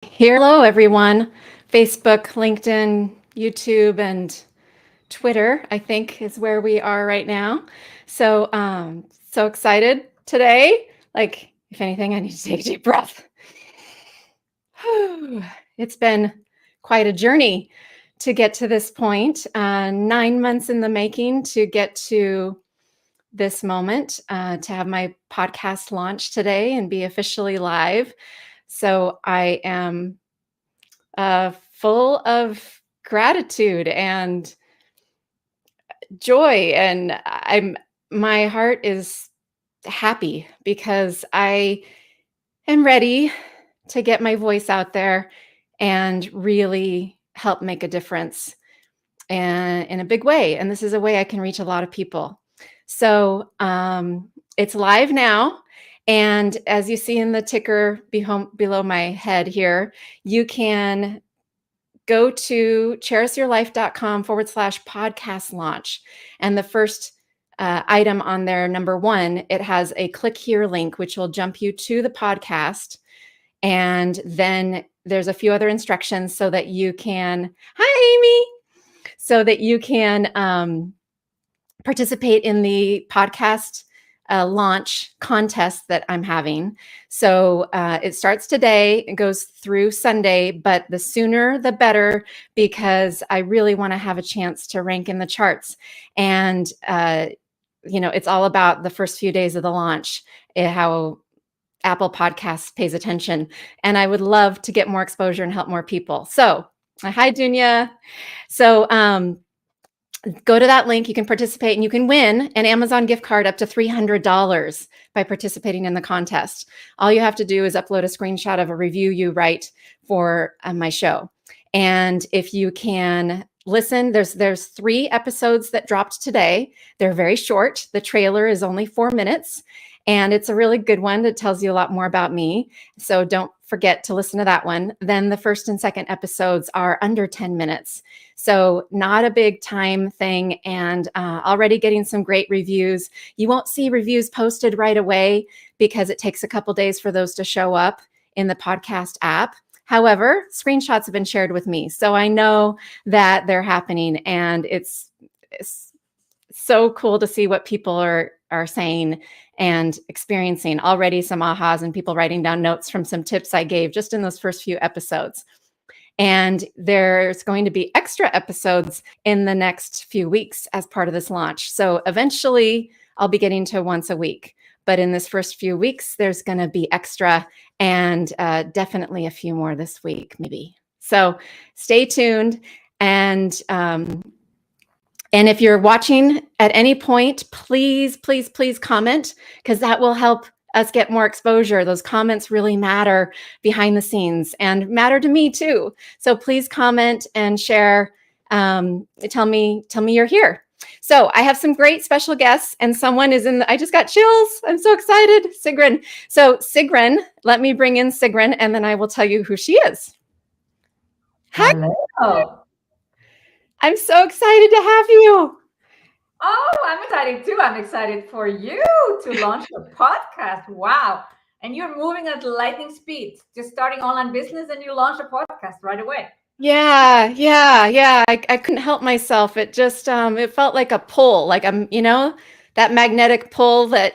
Here, hello everyone. Facebook, LinkedIn, YouTube, and Twitter, I think, is where we are right now. So excited today. Like, if anything, I need to take a deep breath. It's been quite a journey to get to this point. 9 months in the making to get to this moment, to have my podcast launch today and be officially live. So I am full of gratitude and joy, and my heart is happy because I am ready to get my voice out there and really help make a difference and in a big way. And this is a way I can reach a lot of people. So it's live now. And as you see in the ticker below my head here, you can go to charisyourlife.com/podcast launch. And the first item on there, number 1, it has a click here link, which will jump you to the podcast. And then there's a few other instructions so that you can, hi, Amy, so that you can participate in the podcast launch contest that I'm having. So it starts today, it goes through Sunday, but the sooner the better, because I really want to have a chance to rank in the charts. And, it's all about the first few days of the launch, how Apple Podcasts pays attention. And I would love to get more exposure and help more people. So, hi, Dunya. So, go to that link. You can participate and you can win an Amazon gift card up to $300 by participating in the contest. All you have to do is upload a screenshot of a review you write for my show. And if you can listen, there's 3 episodes that dropped today. They're very short. The trailer is only 4 minutes. And it's a really good one that tells you a lot more about me. So don't forget to listen to that one. Then the first and second episodes are under 10 minutes. So not a big time thing, and already getting some great reviews. You won't see reviews posted right away because it takes a couple days for those to show up in the podcast app. However, screenshots have been shared with me, so I know that they're happening, and it's so cool to see what people are saying and experiencing. Already some ahas and people writing down notes from some tips I gave just in those first few episodes. And there's going to be extra episodes in the next few weeks as part of this launch. So eventually I'll be getting to once a week. But in this first few weeks, there's going to be extra, and definitely a few more this week, maybe. So stay tuned. And if you're watching at any point, please, please, please comment, because that will help us get more exposure. Those comments really matter behind the scenes and matter to me too. So please comment and share. Tell me you're here. So I have some great special guests, and someone is I just got chills. I'm so excited. Sigrun. So Sigrun, let me bring in Sigrun, and then I will tell you who she is. Hi. Hello. I'm so excited to have you. Oh, I'm excited too. I'm excited for you to launch your podcast. Wow. And you're moving at lightning speed, just starting online business, and you launch a podcast right away. Yeah. I couldn't help myself. It just, it felt like a pull, like that magnetic pull that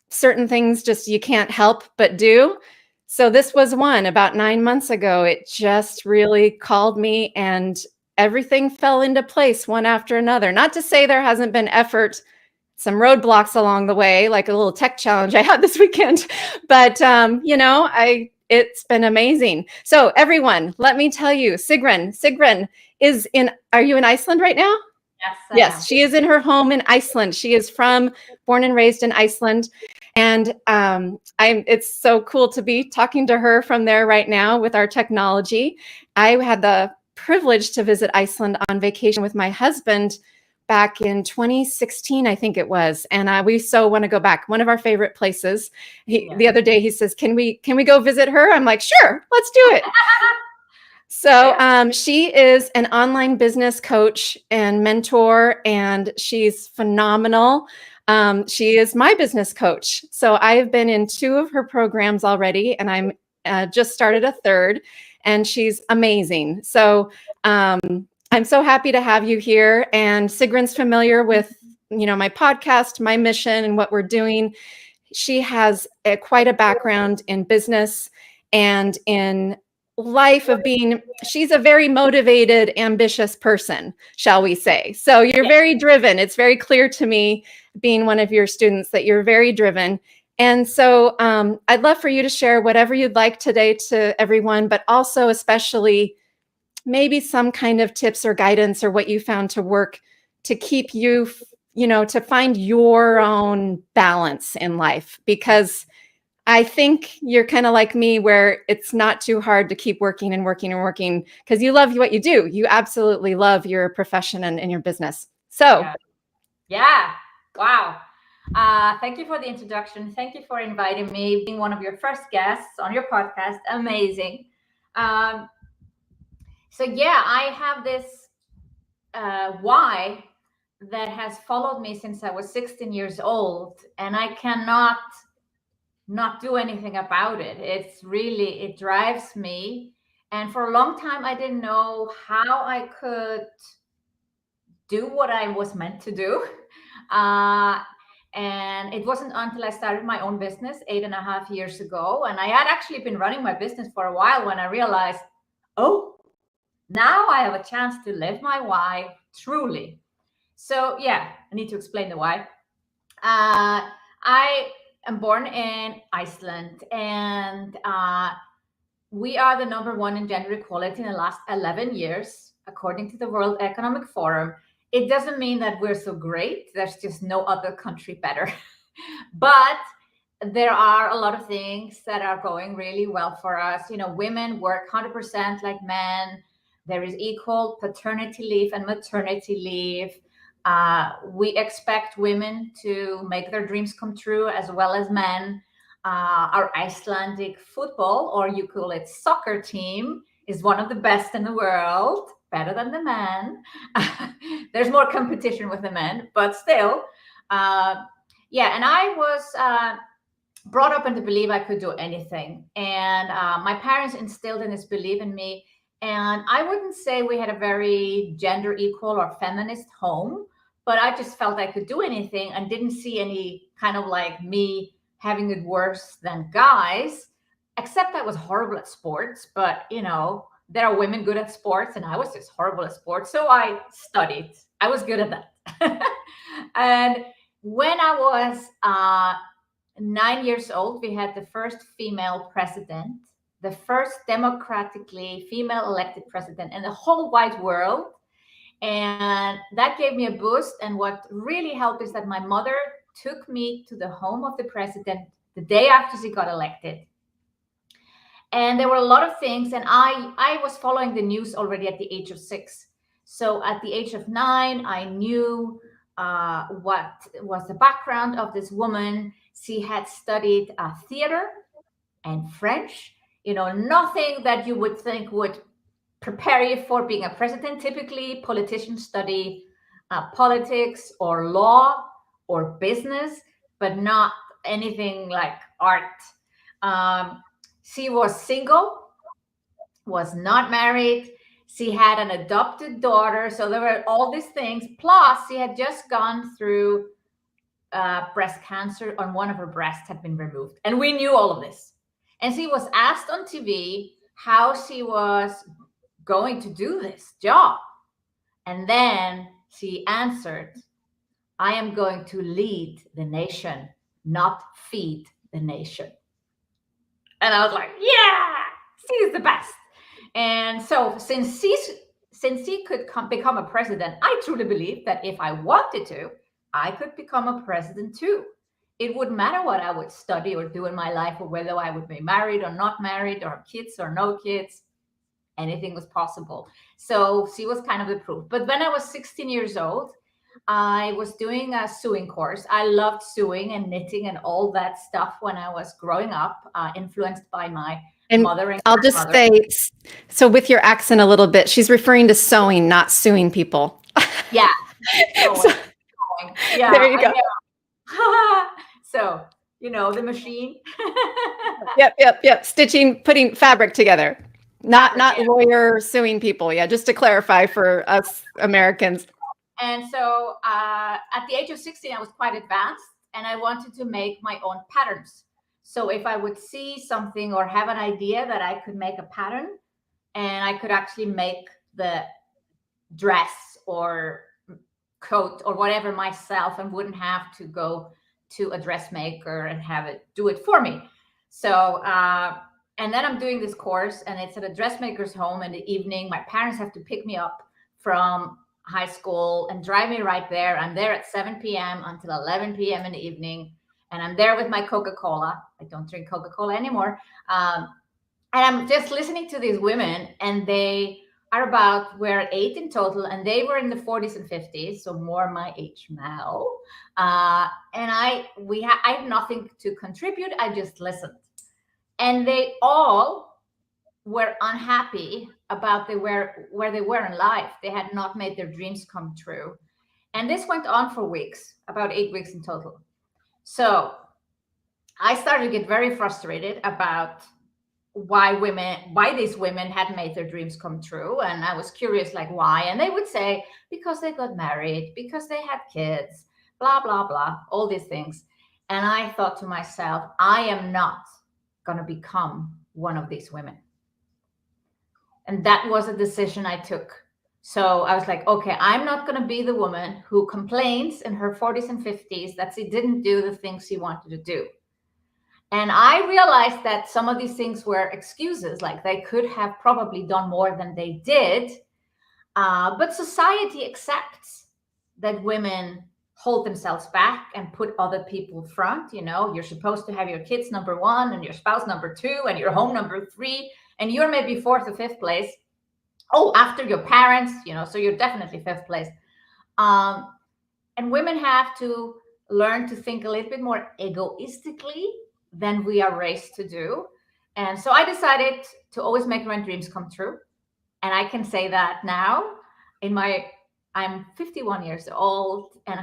certain things just you can't help but do. So this was one about 9 months ago. It just really called me, and everything fell into place one after another. Not to say there hasn't been effort, some roadblocks along the way, like a little tech challenge I had this weekend, but it's been amazing. So everyone, let me tell you, Sigrun is are you in Iceland right now? Yes, she is in her home in Iceland. She is born and raised in Iceland. And it's so cool to be talking to her from there right now with our technology. I had the privilege to visit Iceland on vacation with my husband back in 2016, I think it was. And we so want to go back. One of our favorite places. The other day he says, can we go visit her? I'm like, sure, let's do it. So she is an online business coach and mentor, and she's phenomenal. She is my business coach. So I have been in 2 of her programs already, and I'm just started a third, and she's amazing. So I'm so happy to have you here. And Sigrun's familiar with, my podcast, my mission, and what we're doing. She has quite a background in business and in life of being, she's a very motivated, ambitious person, shall we say. So you're very driven. It's very clear to me, being one of your students, that you're very driven. And so I'd love for you to share whatever you'd like today to everyone, but also especially maybe some kind of tips or guidance or what you found to work to keep you, to find your own balance in life. Because I think you're kind of like me, where it's not too hard to keep working and working and working because you love what you do. You absolutely love your profession and your business. So, yeah. Wow. Thank you for the introduction. Thank you for inviting me, being one of your first guests on your podcast. Amazing. So yeah, I have this why that has followed me since I was 16 years old, and I cannot not do anything about it. It drives me. And for a long time, I didn't know how I could do what I was meant to do. And it wasn't until I started my own business 8.5 years ago. And I had actually been running my business for a while when I realized, oh, now I have a chance to live my why truly. So yeah, I need to explain the why. I am born in Iceland, and we are the #1 in gender equality in the last 11 years, according to the World Economic Forum. It doesn't mean that we're so great. There's just no other country better. But there are a lot of things that are going really well for us. Women work 100% like men. There is equal paternity leave and maternity leave. We expect women to make their dreams come true as well as men. Our Icelandic football, or you call it soccer team, is one of the best in the world, better than the men. There's more competition with the men, but still. And I was brought up in the belief I could do anything. And my parents instilled in this belief in me. And I wouldn't say we had a very gender equal or feminist home, but I just felt I could do anything and didn't see any kind of like me having it worse than guys, except I was horrible at sports. But, there are women good at sports, and I was just horrible at sports. So I studied. I was good at that. And when I was 9 years old, we had the first female president, the first democratically female elected president in the whole wide world. And that gave me a boost. And what really helped is that my mother took me to the home of the president the day after she got elected. And there were a lot of things. And I was following the news already at the age of 6. So at the age of 9, I knew what was the background of this woman. She had studied theater and French, nothing that you would think would prepare you for being a president. Typically, politicians study politics or law or business, but not anything like art. She was single, was not married. She had an adopted daughter. So there were all these things. Plus, she had just gone through breast cancer, and one of her breasts had been removed. And we knew all of this. And she was asked on TV how she was going to do this job. And then she answered, I am going to lead the nation, not feed the nation. And I was like, yeah, she's the best. And so since she could become a president, I truly believe that if I wanted to, I could become a president too. It wouldn't matter what I would study or do in my life, or whether I would be married or not married, or have kids or no kids. Anything was possible. So she was kind of the proof. But when I was 16 years old, I was doing a sewing course. I loved sewing and knitting and all that stuff when I was growing up, influenced by my mother and I'll just say, so with your accent a little bit, she's referring to sewing, not suing people. Yeah. So, yeah. there you go. So the machine. Yep. Stitching, putting fabric together. Not Fabric, yeah. lawyer suing people. Yeah, just to clarify for us Americans. And so at the age of 16, I was quite advanced and I wanted to make my own patterns. So if I would see something or have an idea that I could make a pattern and I could actually make the dress or coat or whatever myself and wouldn't have to go to a dressmaker and have it do it for me. So, and then I'm doing this course and it's at a dressmaker's home in the evening. My parents have to pick me up from high school and drive me right there. I'm there at 7 p.m. until 11 p.m. in the evening. And I'm there with my Coca-Cola. I don't drink Coca-Cola anymore. And I'm just listening to these women, and they are we're 8 in total, and they were in the 40s and 50s, so more my age now. And I had nothing to contribute. I just listened, and they all were unhappy about where they were in life. They had not made their dreams come true, and this went on for weeks, about 8 weeks in total. So I started to get very frustrated about why these women had made their dreams come true. And I was curious, like, why? And they would say, because they got married, because they had kids, blah, blah, blah, all these things. And I thought to myself, I am not going to become one of these women. And that was a decision I took. So I was like, okay, I'm not going to be the woman who complains in her 40s and 50s that she didn't do the things she wanted to do. And I realized that some of these things were excuses, like they could have probably done more than they did. But society accepts that women hold themselves back and put other people front. You're supposed to have your kids number one and your spouse number two and your home number three, and you're maybe fourth or fifth place. Oh, after your parents, so you're definitely fifth place. And women have to learn to think a little bit more egoistically than we are raised to do. And so I decided to always make my dreams come true. And I can say that now I'm 51 years old, and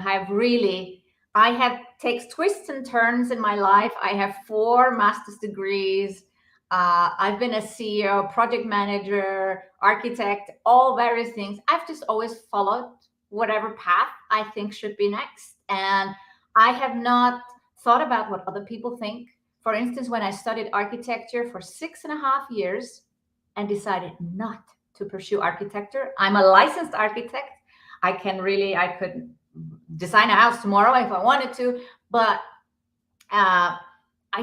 I have takes twists and turns in my life. I have 4 master's degrees. I've been a CEO, project manager, architect, all various things. I've just always followed whatever path I think should be next. And I have not thought about what other people think. For instance, when I studied architecture for 6.5 years and decided not to pursue architecture, I'm a licensed architect. I could design a house tomorrow if I wanted to, but I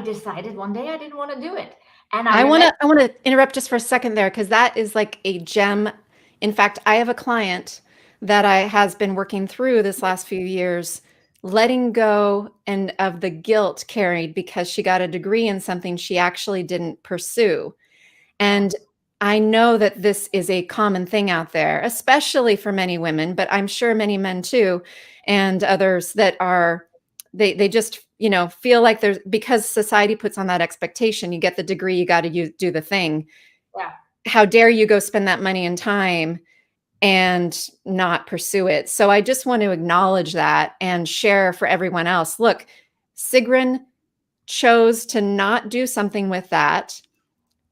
decided one day I didn't want to do it. And I want to interrupt just for a second there, because that is like a gem. In fact, I have a client that has been working through this last few years, letting go and of the guilt carried because she got a degree in something she actually didn't pursue. And I know that this is a common thing out there, especially for many women, but I'm sure many men too, and others that are, they just, feel like there's, because society puts on that expectation, you get the degree, you got to do the thing. Yeah. How dare you go spend that money and time and not pursue it? So I just want to acknowledge that and share for everyone else. Look, Sigrun chose to not do something with that,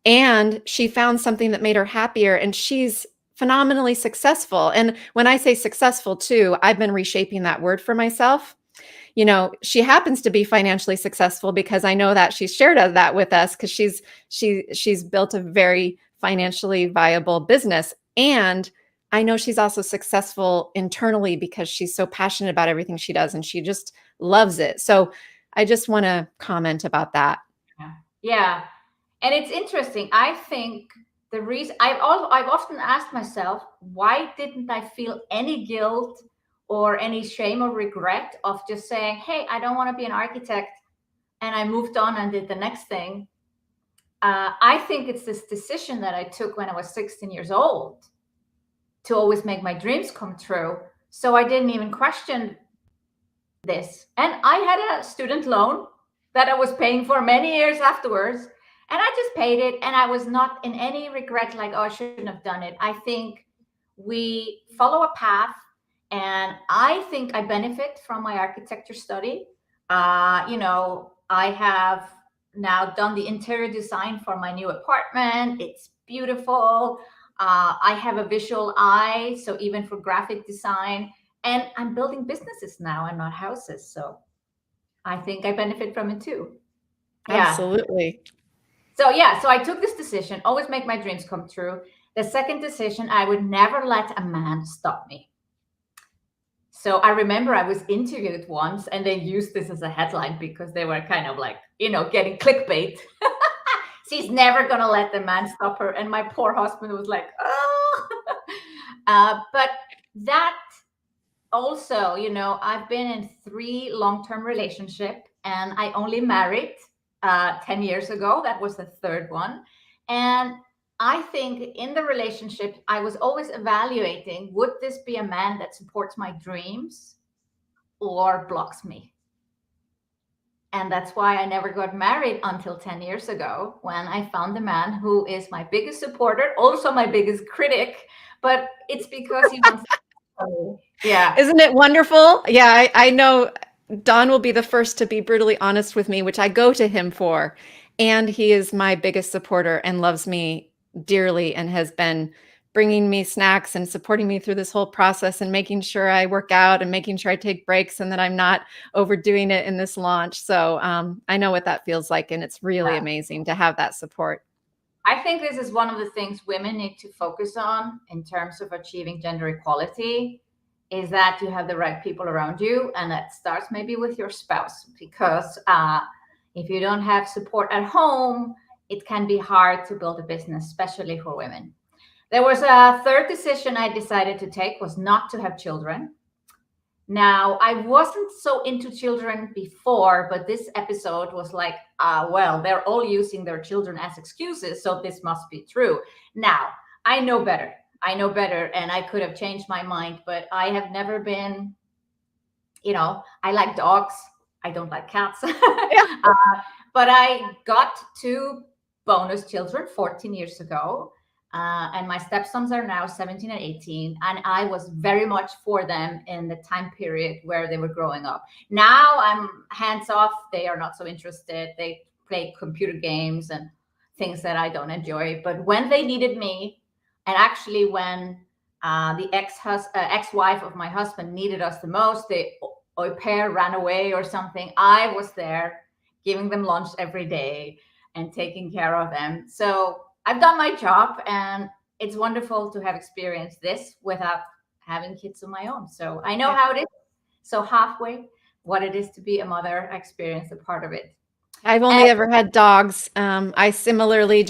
and she found something that made her happier, and she's phenomenally successful. And when I say successful too, I've been reshaping that word for myself. She happens to be financially successful because I know that she's shared that with us, because she's built a very financially viable business. And I know she's also successful internally because she's so passionate about everything she does and she just loves it. So I just want to comment about that. Yeah. And it's interesting. I think the reason I've often asked myself, why didn't I feel any guilt or any shame or regret of just saying, hey, I don't want to be an architect, and I moved on and did the next thing. I think it's this decision that I took when I was 16 years old to always make my dreams come true. So I didn't even question this. And I had a student loan that I was paying for many years afterwards. And I just paid it. And I was not in any regret, like, oh, I shouldn't have done it. I think we follow a path. And I think I benefit from my architecture study. I have now done the interior design for my new apartment. It's beautiful. I have a visual eye, so even for graphic design, and I'm building businesses now and not houses. So I think I benefit from it too. Yeah. Absolutely. So yeah, so I took this decision, always make my dreams come true. The second decision, I would never let a man stop me. So I remember I was interviewed once and they used this as a headline because they were kind of like, getting clickbait. She's never going to let the man stop her. And my poor husband was like, oh. But that also, I've been in 3 long-term relationships and I only married 10 years ago. That was the third one. And I think in the relationship, I was always evaluating, would this be a man that supports my dreams or blocks me? And that's why I never got married until 10 years ago when I found the man who is my biggest supporter, also my biggest critic, but it's because he wants to. Yeah. Isn't it wonderful? Yeah, I know Don will be the first to be brutally honest with me, which I go to him for. And he is my biggest supporter and loves me dearly and has been bringing me snacks and supporting me through this whole process and making sure I work out and making sure I take breaks and that I'm not overdoing it in this launch. So I know what that feels like. And it's really amazing to have that support. I think this is one of the things women need to focus on in terms of achieving gender equality, is that you have the right people around you. And that starts maybe with your spouse, because if you don't have support at home, it can be hard to build a business, especially for women. There was a third decision I decided to take, was not to have children. Now, I wasn't so into children before, but this episode was like, well, they're all using their children as excuses, so this must be true. Now, I know better. And I could have changed my mind, but I have never been, I like dogs. I don't like cats. But I got 2 bonus children 14 years ago. And my stepsons are now 17 and 18. And I was very much for them in the time period where they were growing up. Now I'm hands off. They are not so interested. They play computer games and things that I don't enjoy. But when they needed me, and actually when the ex-wife of my husband needed us the most, the au pair ran away or something, I was there giving them lunch every day and taking care of them. So I've done my job, and it's wonderful to have experienced this without having kids of my own. So I know how it is. So halfway what it is to be a mother, I experienced a part of it. I've only ever had dogs. I similarly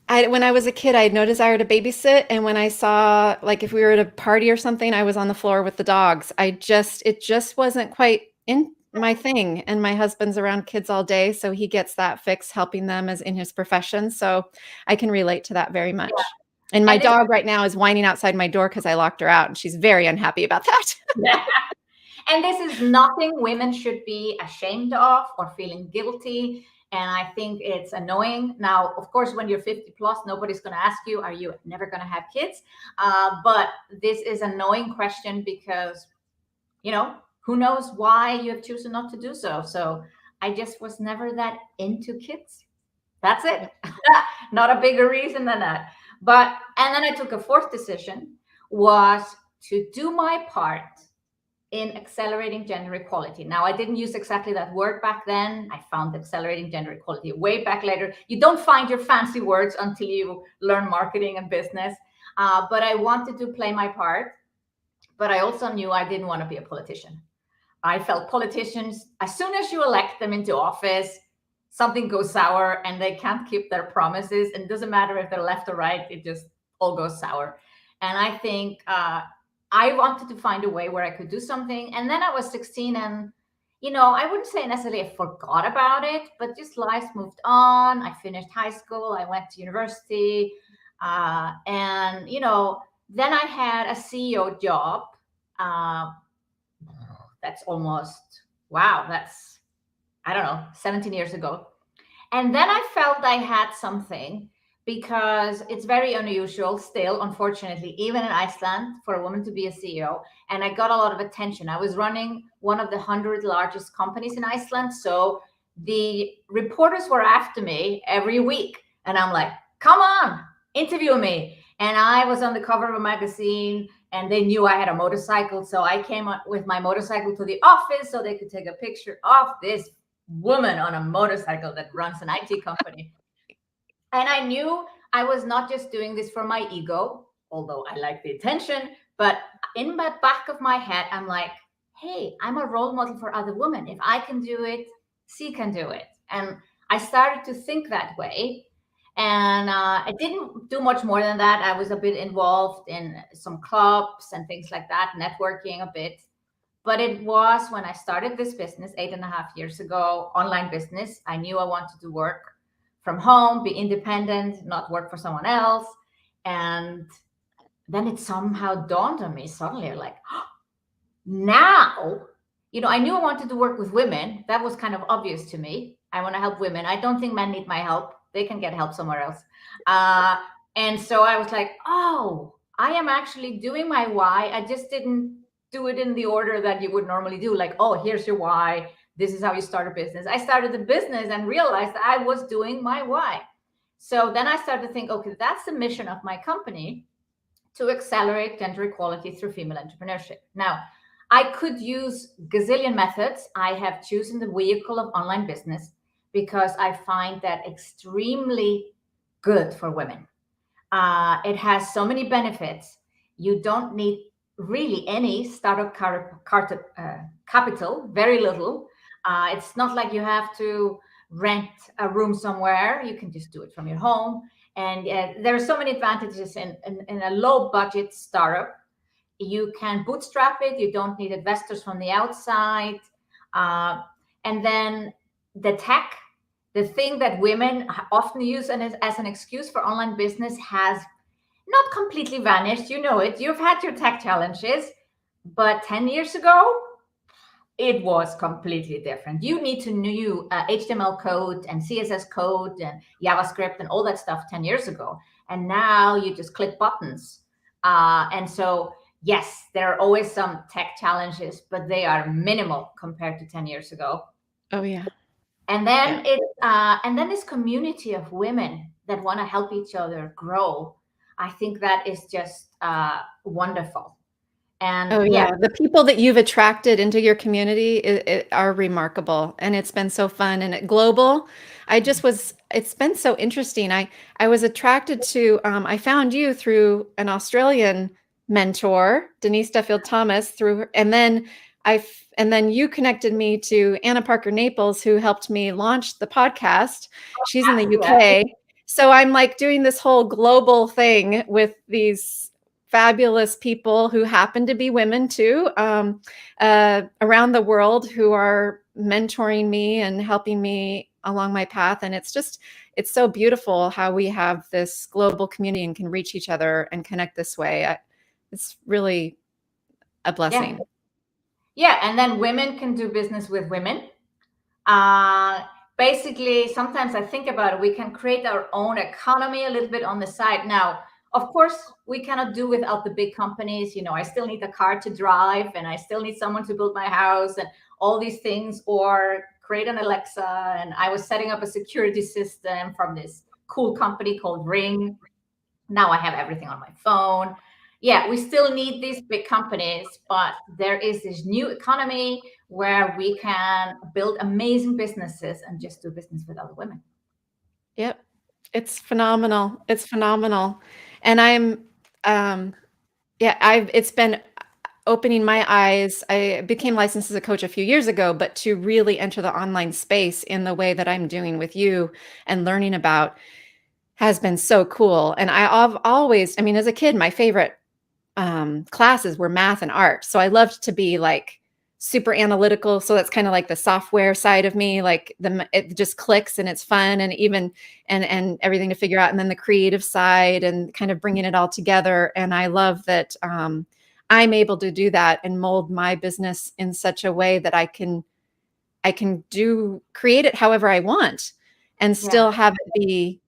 when I was a kid, I had no desire to babysit. And when I saw, like, if we were at a party or something, I was on the floor with the dogs. It just wasn't quite in my thing. And my husband's around kids all day, so he gets that fix helping them as in his profession. So I can relate to that very much. Yeah. And my dog right now is whining outside my door because I locked her out, and she's very unhappy about that. Yeah. And this is nothing women should be ashamed of or feeling guilty. And I think it's annoying. Now, of course, when you're 50 plus, nobody's going to ask you, are you never going to have kids? But this is an annoying question because, who knows why you have chosen not to do so. So I just was never that into kids. That's it. Not a bigger reason than that. And then I took a fourth decision, was to do my part in accelerating gender equality. Now, I didn't use exactly that word back then. I found accelerating gender equality way back later. You don't find your fancy words until you learn marketing and business. But I wanted to play my part. But I also knew I didn't want to be a politician. I felt politicians, as soon as you elect them into office, something goes sour and they can't keep their promises. And it doesn't matter if they're left or right, it just all goes sour. And I think I wanted to find a way where I could do something. And then I was 16 and, I wouldn't say necessarily I forgot about it, but just life moved on. I finished high school. I went to university. And, then I had a CEO job. That's almost, I don't know, 17 years ago. And then I felt I had something, because it's very unusual still, unfortunately, even in Iceland, for a woman to be a CEO. And I got a lot of attention. I was running one of the 100 largest companies in Iceland. So the reporters were after me every week. And I'm like, come on, interview me. And I was on the cover of a magazine, and they knew I had a motorcycle. So I came up with my motorcycle to the office so they could take a picture of this woman on a motorcycle that runs an IT company. And I knew I was not just doing this for my ego, although I like the attention, but in the back of my head, I'm like, hey, I'm a role model for other women. If I can do it, she can do it. And I started to think that way. And I didn't do much more than that. I was a bit involved in some clubs and things like that, networking a bit. But it was when I started this business 8.5 years ago, online business. I knew I wanted to work from home, be independent, not work for someone else. And then it somehow dawned on me suddenly, like, oh, now, I knew I wanted to work with women. That was kind of obvious to me. I want to help women. I don't think men need my help. They can get help somewhere else. And so I was like, oh, I am actually doing my why. I just didn't do it in the order that you would normally do. Like, oh, here's your why. This is how you start a business. I started the business and realized that I was doing my why. So then I started to think, okay, that's the mission of my company, to accelerate gender equality through female entrepreneurship. Now, I could use gazillion methods. I have chosen the vehicle of online business because I find that extremely good for women. It has so many benefits. You don't need really any startup capital, very little. It's not like you have to rent a room somewhere. You can just do it from your home. And there are so many advantages in a low budget startup. You can bootstrap it. You don't need investors from the outside. And then the tech, the thing that women often use as an excuse for online business, has not completely vanished. You know it. You've had your tech challenges, but 10 years ago, it was completely different. You need to know HTML code and CSS code and JavaScript and all that stuff 10 years ago. And now you just click buttons. And so, yes, there are always some tech challenges, but they are minimal compared to 10 years ago. Oh, yeah. And then this community of women that want to help each other grow. I think that is just wonderful. And oh yeah, the people that you've attracted into your community are remarkable, and it's been so fun and global. It's been so interesting. I was attracted to, I found you through an Australian mentor, Denise Duffield Thomas, through her, and then you connected me to Anna Parker Naples, who helped me launch the podcast. She's in the UK. So I'm like doing this whole global thing with these fabulous people who happen to be women too, around the world, who are mentoring me and helping me along my path. And it's so beautiful how we have this global community and can reach each other and connect this way. It's really a blessing. Yeah. And then women can do business with women. Basically, sometimes I think about it, we can create our own economy a little bit on the side. Now, of course, we cannot do without the big companies. I still need a car to drive, and I still need someone to build my house and all these things, or create an Alexa. And I was setting up a security system from this cool company called Ring. Now I have everything on my phone. Yeah, we still need these big companies, but there is this new economy where we can build amazing businesses and just do business with other women. Yep. It's phenomenal. It's phenomenal. And it's been opening my eyes. I became licensed as a coach a few years ago, but to really enter the online space in the way that I'm doing with you and learning about has been so cool. And I've always, as a kid, my favorite classes were math and art. So I loved to be like super analytical. So that's kind of like the software side of me, like it just clicks and it's fun, and even and everything to figure out. And then the creative side and kind of bringing it all together. And I love that I'm able to do that and mold my business in such a way that I can create it however I want and still have it be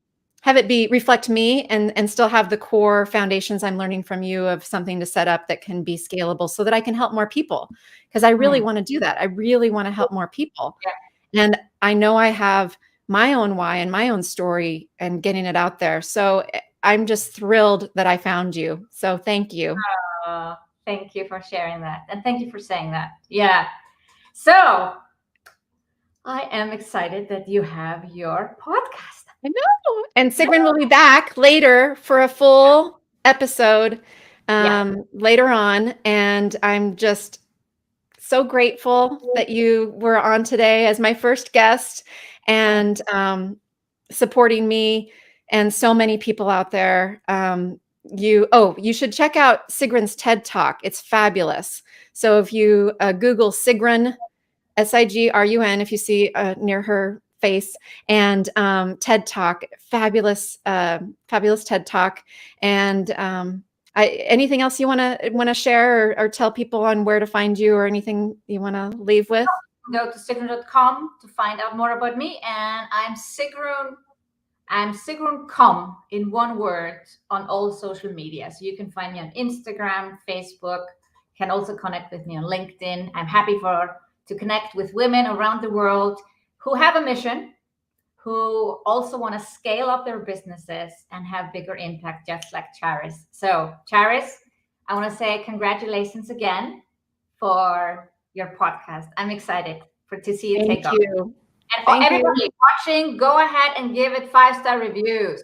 have it be reflect me and still have the core foundations I'm learning from you of something to set up that can be scalable so that I can help more people. Because I really want to do that. I really want to help more people. Yeah. And I know I have my own why and my own story and getting it out there. So I'm just thrilled that I found you. So thank you. Thank you for sharing that. And thank you for saying that. Yeah. So I am excited that you have your podcast. I know. And Sigrun will be back later for a full episode later on. And I'm just so grateful that you were on today as my first guest and supporting me and so many people out there. You should check out Sigrun's TED Talk. It's fabulous. So if you Google Sigrun, Sigrun, if you see near her face, and TED Talk, fabulous TED Talk. And anything else you want to share or tell people on where to find you or anything you want to leave with? Go to sigrun.com to find out more about me. And I'm Sigrun.com in one word on all social media. So you can find me on Instagram, Facebook, can also connect with me on LinkedIn. I'm happy to connect with women around the world who have a mission, who also want to scale up their businesses and have bigger impact, just like Charis. So Charis, I want to say congratulations again for your podcast. I'm excited to see it take off. And for everybody watching, go ahead and give it 5-star reviews.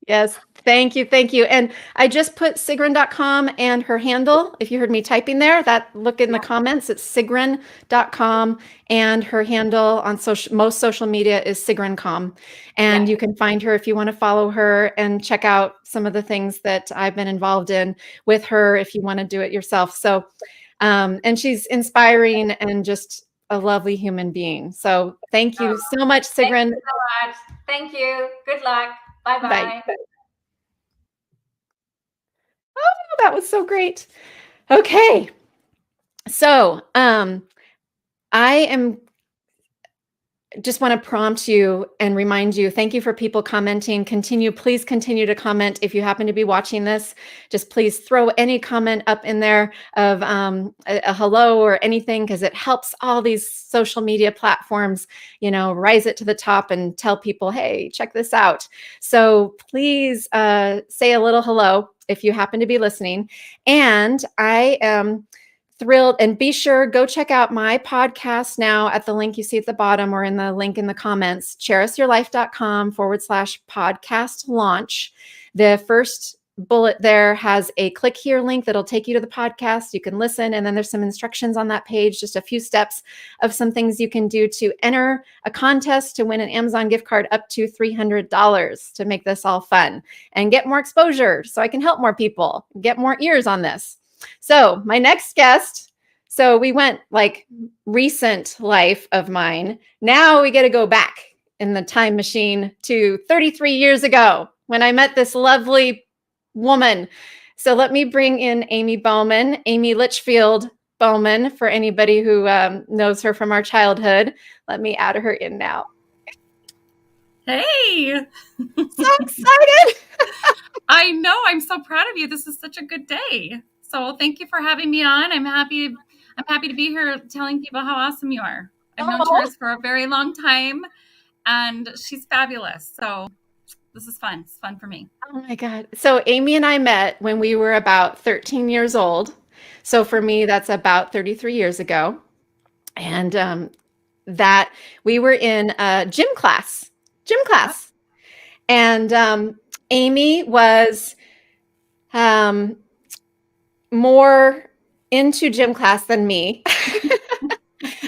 Yes, thank you. Thank you. And I just put Sigrun.com and her handle. If you heard me typing there, look in the comments. It's Sigrun.com and her handle on most social media is Sigrun.com. And you can find her if you want to follow her and check out some of the things that I've been involved in with her if you want to do it yourself. So, and she's inspiring and just a lovely human being. So thank you so much, Sigrun. Thank you so much. Thank you. Good luck. Bye-bye. Bye. Oh, that was so great. Okay. So, I just want to prompt you and remind you, thank you for people commenting. Please continue to comment. If you happen to be watching this, just please throw any comment up in there of a hello or anything, because it helps all these social media platforms, rise it to the top and tell people, hey, check this out. So please say a little hello if you happen to be listening. And I am thrilled, and be sure, go check out my podcast now at the link you see at the bottom or in the link in the comments, charisyourlife.com/podcast launch. The first bullet there has a click here link that'll take you to the podcast. You can listen, and then there's some instructions on that page, just a few steps of some things you can do to enter a contest to win an Amazon gift card up to $300 to make this all fun and get more exposure so I can help more people, get more ears on this. So my next guest, so we went like recent life of mine. Now we get to go back in the time machine to 33 years ago when I met this lovely woman. So let me bring in Amy Bowman, Amy Litchfield Bowman, for anybody who knows her from our childhood. Let me add her in now. Hey! So excited! I know. I'm so proud of you. This is such a good day. So thank you for having me on. I'm happy to be here telling people how awesome you are. I've known Charis for a very long time, and she's fabulous. So this is fun. It's fun for me. Oh my God. So Amy and I met when we were about 13 years old. So for me, that's about 33 years ago. And that we were in a gym class. And Amy was more into gym class than me.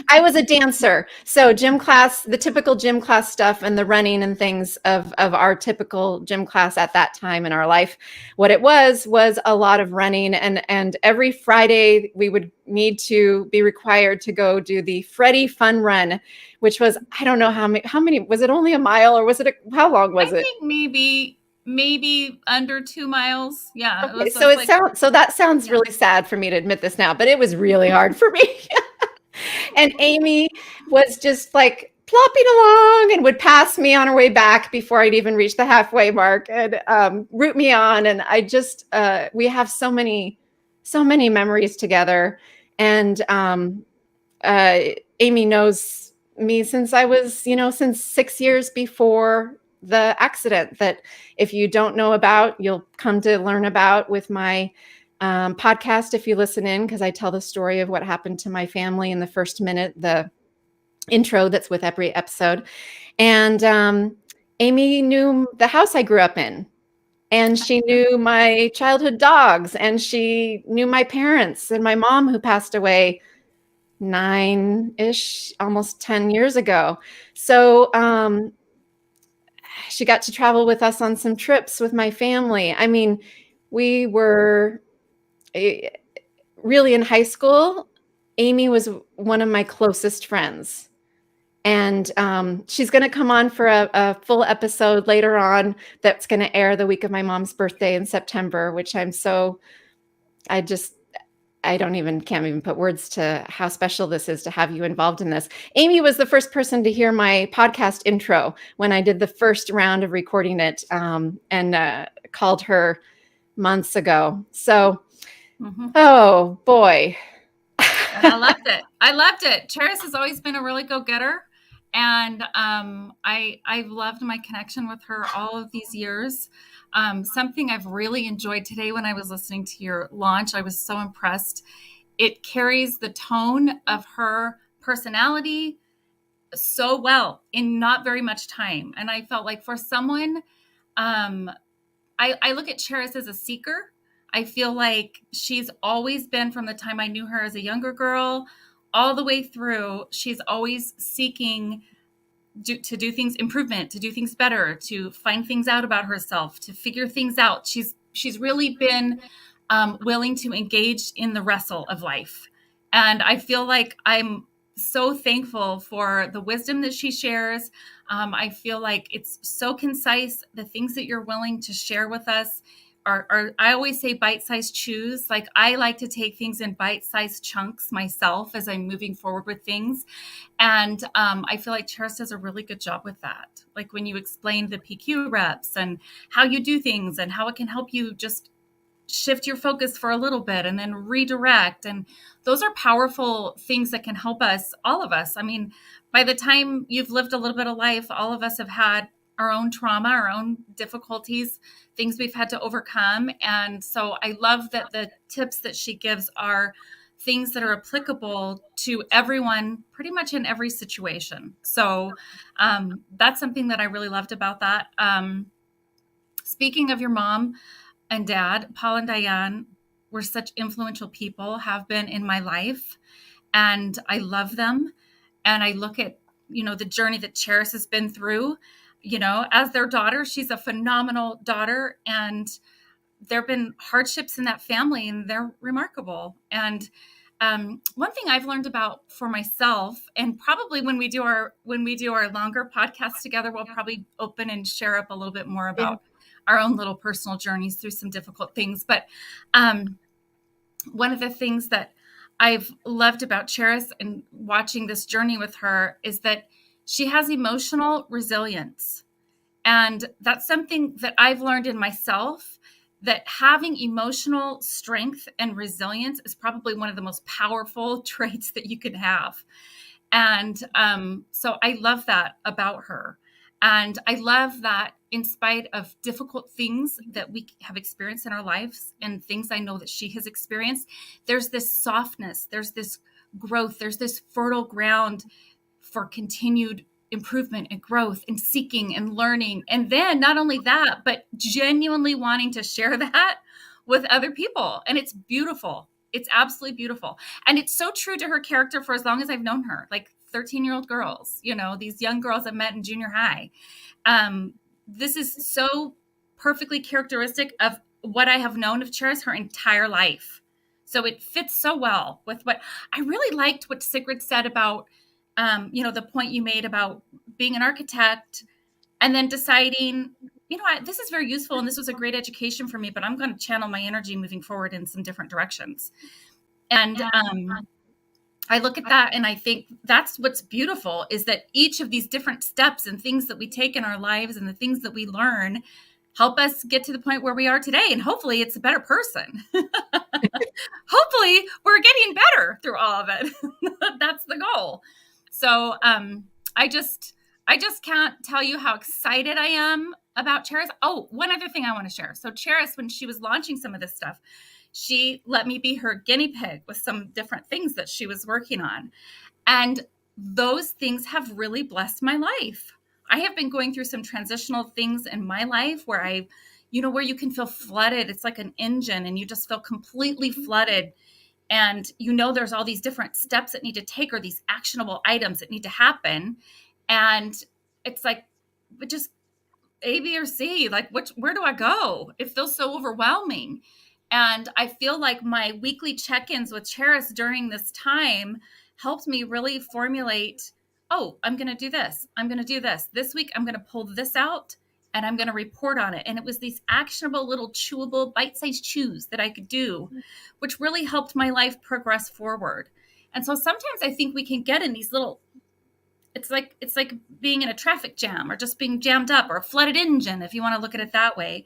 I was a dancer. So gym class, the typical gym class stuff and the running and things of our typical gym class at that time in our life, what it was a lot of running. And every Friday we would need to be required to go do the Freddie Fun Run, which was, I don't know how many, was it only a mile or was it, how long was it? I think maybe under 2 miles. Yeah. Okay, so that sounds really sad for me to admit this now, but it was really hard for me. And Amy was just like plopping along and would pass me on her way back before I'd even reach the halfway mark and root me on. And I just, we have so many memories together. And Amy knows me since I was, since 6 years before the accident that if you don't know about, you'll come to learn about with my podcast if you listen in, because I tell the story of what happened to my family in the first minute, the intro that's with every episode. And Amy knew the house I grew up in. And she knew my childhood dogs, and she knew my parents and my mom who passed away 9-ish, almost 10 years ago. So she got to travel with us on some trips with my family. I mean, we were really in high school. Amy was one of my closest friends. And she's going to come on for a full episode later on that's going to air the week of my mom's birthday in September, which can't even put words to how special this is to have you involved in this. Amy was the first person to hear my podcast intro when I did the first round of recording it, and called her months ago. So, oh boy. I loved it. Charis has always been a really go-getter. And I've loved my connection with her all of these years. Something I've really enjoyed today when I was listening to your launch, I was so impressed. It carries the tone of her personality so well in not very much time. And I felt like for someone, I look at Charis as a seeker. I feel like she's always been, from the time I knew her as a younger girl, all the way through, she's always seeking to do things improvement, to do things better, to find things out about herself, to figure things out. She's really been willing to engage in the wrestle of life. And I feel like I'm so thankful for the wisdom that she shares. I feel like it's so concise. The things that you're willing to share with us are I always say bite-sized chews. Like, I like to take things in bite-sized chunks myself as I'm moving forward with things. And I feel like Charis does a really good job with that. Like when you explain the PQ reps and how you do things and how it can help you just shift your focus for a little bit and then redirect. And those are powerful things that can help us, all of us. I mean, by the time you've lived a little bit of life, all of us have had our own trauma, our own difficulties, things we've had to overcome. And so I love that the tips that she gives are things that are applicable to everyone pretty much in every situation. So that's something that I really loved about that. Speaking of your mom and dad, Paul and Diane were such influential people, have been in my life, and I love them. And I look at, the journey that Charis has been through, as their daughter. She's a phenomenal daughter, and there've been hardships in that family, and they're remarkable. And one thing I've learned about for myself, and probably when we do our longer podcasts together, we'll probably open and share up a little bit more about our own little personal journeys through some difficult things. But one of the things that I've loved about Charis and watching this journey with her is that she has emotional resilience. And that's something that I've learned in myself, that having emotional strength and resilience is probably one of the most powerful traits that you can have. And so I love that about her. And I love that in spite of difficult things that we have experienced in our lives and things I know that she has experienced, there's this softness, there's this growth, there's this fertile ground for continued improvement and growth and seeking and learning. And then not only that, but genuinely wanting to share that with other people. And it's beautiful. It's absolutely beautiful. And it's so true to her character for as long as I've known her, like 13-year-old girls, these young girls I met in junior high. This is so perfectly characteristic of what I have known of Charis her entire life. So it fits so well with what I really liked what Sigrid said about, the point you made about being an architect and then deciding, this is very useful and this was a great education for me, but I'm going to channel my energy moving forward in some different directions. And I look at that and I think that's what's beautiful, is that each of these different steps and things that we take in our lives and the things that we learn help us get to the point where we are today. And hopefully it's a better person. Hopefully we're getting better through all of it. That's the goal. So I just can't tell you how excited I am about Charis. Oh, one other thing I want to share. So Charis, when she was launching some of this stuff, she let me be her guinea pig with some different things that she was working on. And those things have really blessed my life. I have been going through some transitional things in my life where where you can feel flooded. It's like an engine and you just feel completely flooded. And there's all these different steps that need to take, or these actionable items that need to happen. And it's like, but just A, B, or C, like where do I go? It feels so overwhelming. And I feel like my weekly check-ins with Charis during this time helped me really formulate, oh, I'm going to do this. I'm going to do this. This week, I'm going to pull this out and I'm going to report on it. And it was these actionable little chewable bite-sized chews that I could do, which really helped my life progress forward. And so sometimes I think we can get in these little, it's like being in a traffic jam or just being jammed up, or a flooded engine, if you want to look at it that way.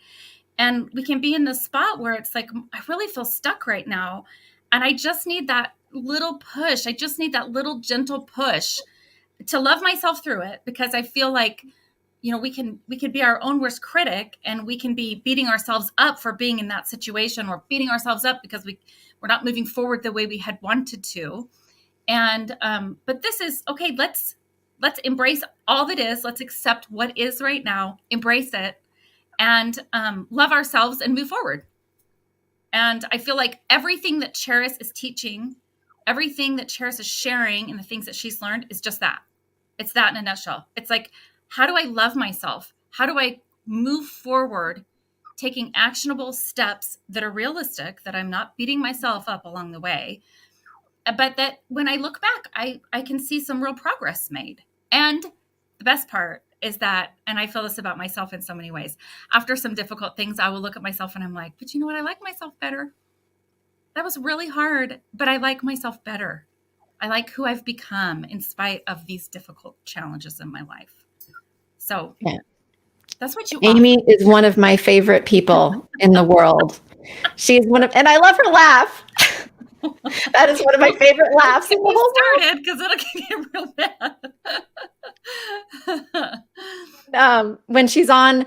And we can be in this spot where it's like, I really feel stuck right now. And I just need that little push. I just need that little gentle push to love myself through it, because I feel like, we can be our own worst critic, and we can be beating ourselves up for being in that situation, or beating ourselves up because we're not moving forward the way we had wanted to. And, but this is okay. Let's embrace all that is. Let's accept what is right now, embrace it, and love ourselves and move forward. And I feel like everything that Charis is teaching, everything that Charis is sharing, and the things that she's learned is just that. It's that in a nutshell. It's like, how do I love myself? How do I move forward, taking actionable steps that are realistic, that I'm not beating myself up along the way, but that when I look back, I can see some real progress made. And the best part is that, and I feel this about myself in so many ways, after some difficult things, I will look at myself and I'm like, but you know what? I like myself better. That was really hard, but I like myself better. I like who I've become in spite of these difficult challenges in my life. So that's what you Amy offer. is one of my favorite people in the world. She's and I love her laugh. That is one of my favorite laughs in the whole world. Because it'll get real bad. When she's on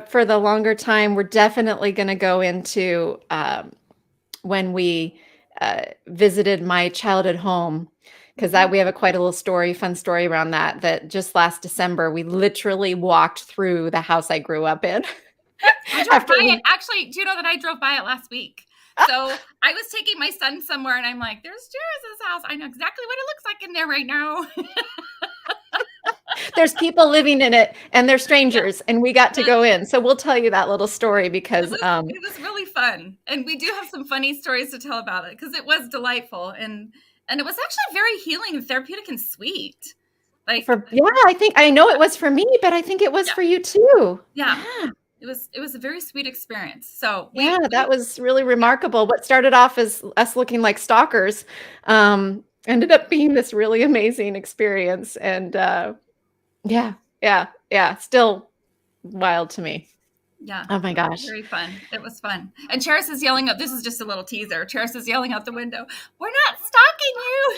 for the longer time, we're definitely going to go into when we visited my childhood home, because we have quite a little fun story around that just last December, we literally walked through the house I grew up in. I drove by it. Actually, do you know that I drove by it last week? So I was taking my son somewhere and I'm like, there's Charis's house. I know exactly what it looks like in there right now. There's people living in it and they're strangers, and we got to go in. So we'll tell you that little story because it was really fun. And we do have some funny stories to tell about it, because it was delightful. And it was actually very healing and therapeutic and sweet. I think I know it was for me, but I think it was for you too. Yeah. It was a very sweet experience. So that was really remarkable. What started off as us looking like stalkers ended up being this really amazing experience. And still wild to me. Yeah. Oh my gosh. Very fun. It was fun. And Charis is yelling out. This is just a little teaser. Charis is yelling out the window, "We're not stalking you."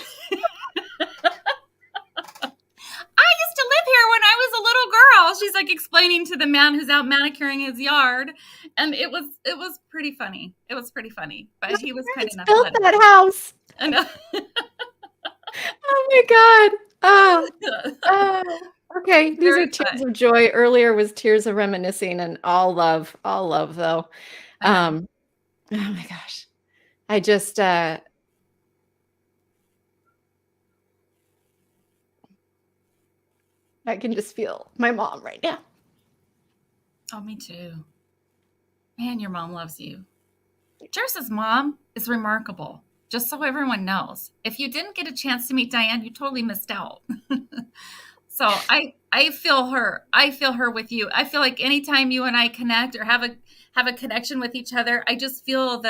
I used to live here when I was a little girl. She's like explaining to the man who's out manicuring his yard. And it was pretty funny. It was pretty funny. But he was kind enough built that house. I know. Oh my God. Okay. These are tears of joy. Earlier was tears of reminiscing, and all love though. Oh my gosh. I just, I can just feel my mom right now. Oh, me too. Man, your mom loves you. Charis's mom is remarkable. Just so everyone knows, if you didn't get a chance to meet Diane, you totally missed out. So I feel her. I feel her with you. I feel like anytime you and I connect or have a connection with each other, I just feel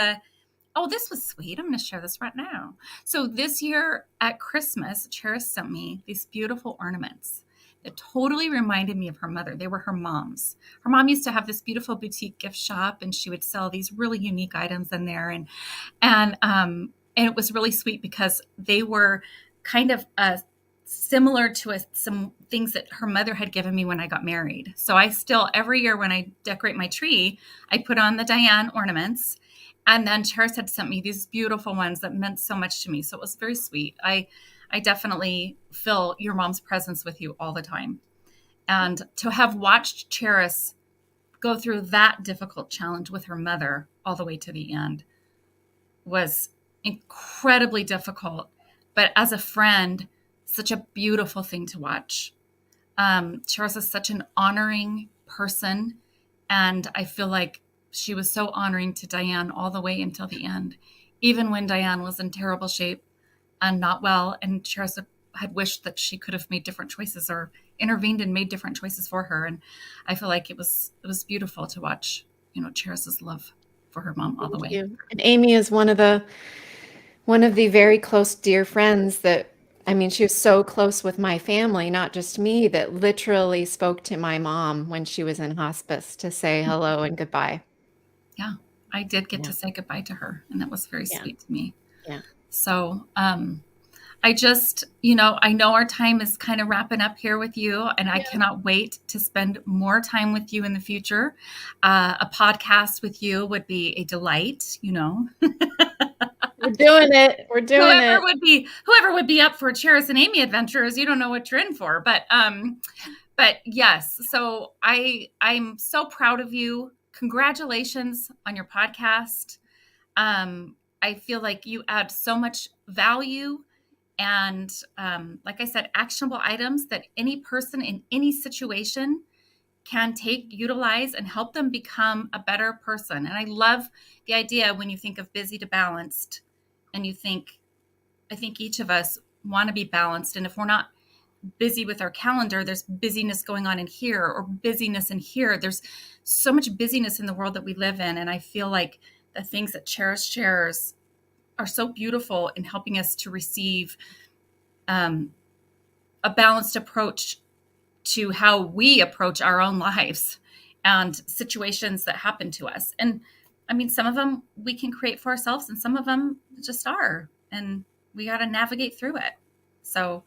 Oh, this was sweet. I'm going to share this right now. So this year at Christmas, Charis sent me these beautiful ornaments that totally reminded me of her mother. They were her mom's. Her mom used to have this beautiful boutique gift shop, and she would sell these really unique items in there. And it was really sweet because they were kind of similar to some things that her mother had given me when I got married. So I still, every year when I decorate my tree, I put on the Diane ornaments. And then Charis had sent me these beautiful ones that meant so much to me. So it was very sweet. I definitely feel your mom's presence with you all the time. And to have watched Charis go through that difficult challenge with her mother all the way to the end was incredibly difficult. But as a friend, such a beautiful thing to watch. Charis is such an honoring person. And I feel like she was so honoring to Diane all the way until the end, even when Diane was in terrible shape and not well. And Charis had wished that she could have made different choices or intervened and made different choices for her. And I feel like it was beautiful to watch, Charis's love for her mom all the way. And Amy is one of the very close, dear friends that, she was so close with my family, not just me, that literally spoke to my mom when she was in hospice to say hello and goodbye. Yeah, I did get to say goodbye to her, and that was very sweet to me. Yeah. So I just, I know our time is kind of wrapping up here with you, and I cannot wait to spend more time with you in the future. A podcast with you would be a delight, We're doing it. We're doing whoever it. Whoever would be up for Charis and Amy adventures, you don't know what you're in for. But yes, so I'm so proud of you. Congratulations on your podcast. I feel like you add so much value and, like I said, actionable items that any person in any situation can take, utilize, and help them become a better person. And I love the idea when you think of busy to balanced, and I think each of us want to be balanced. And if we're not busy with our calendar, there's busyness going on in here or busyness in here. There's so much busyness in the world that we live in. And I feel like the things that Charis shares are so beautiful in helping us to receive a balanced approach to how we approach our own lives and situations that happen to us. And some of them we can create for ourselves, and some of them just are, and we got to navigate through it. So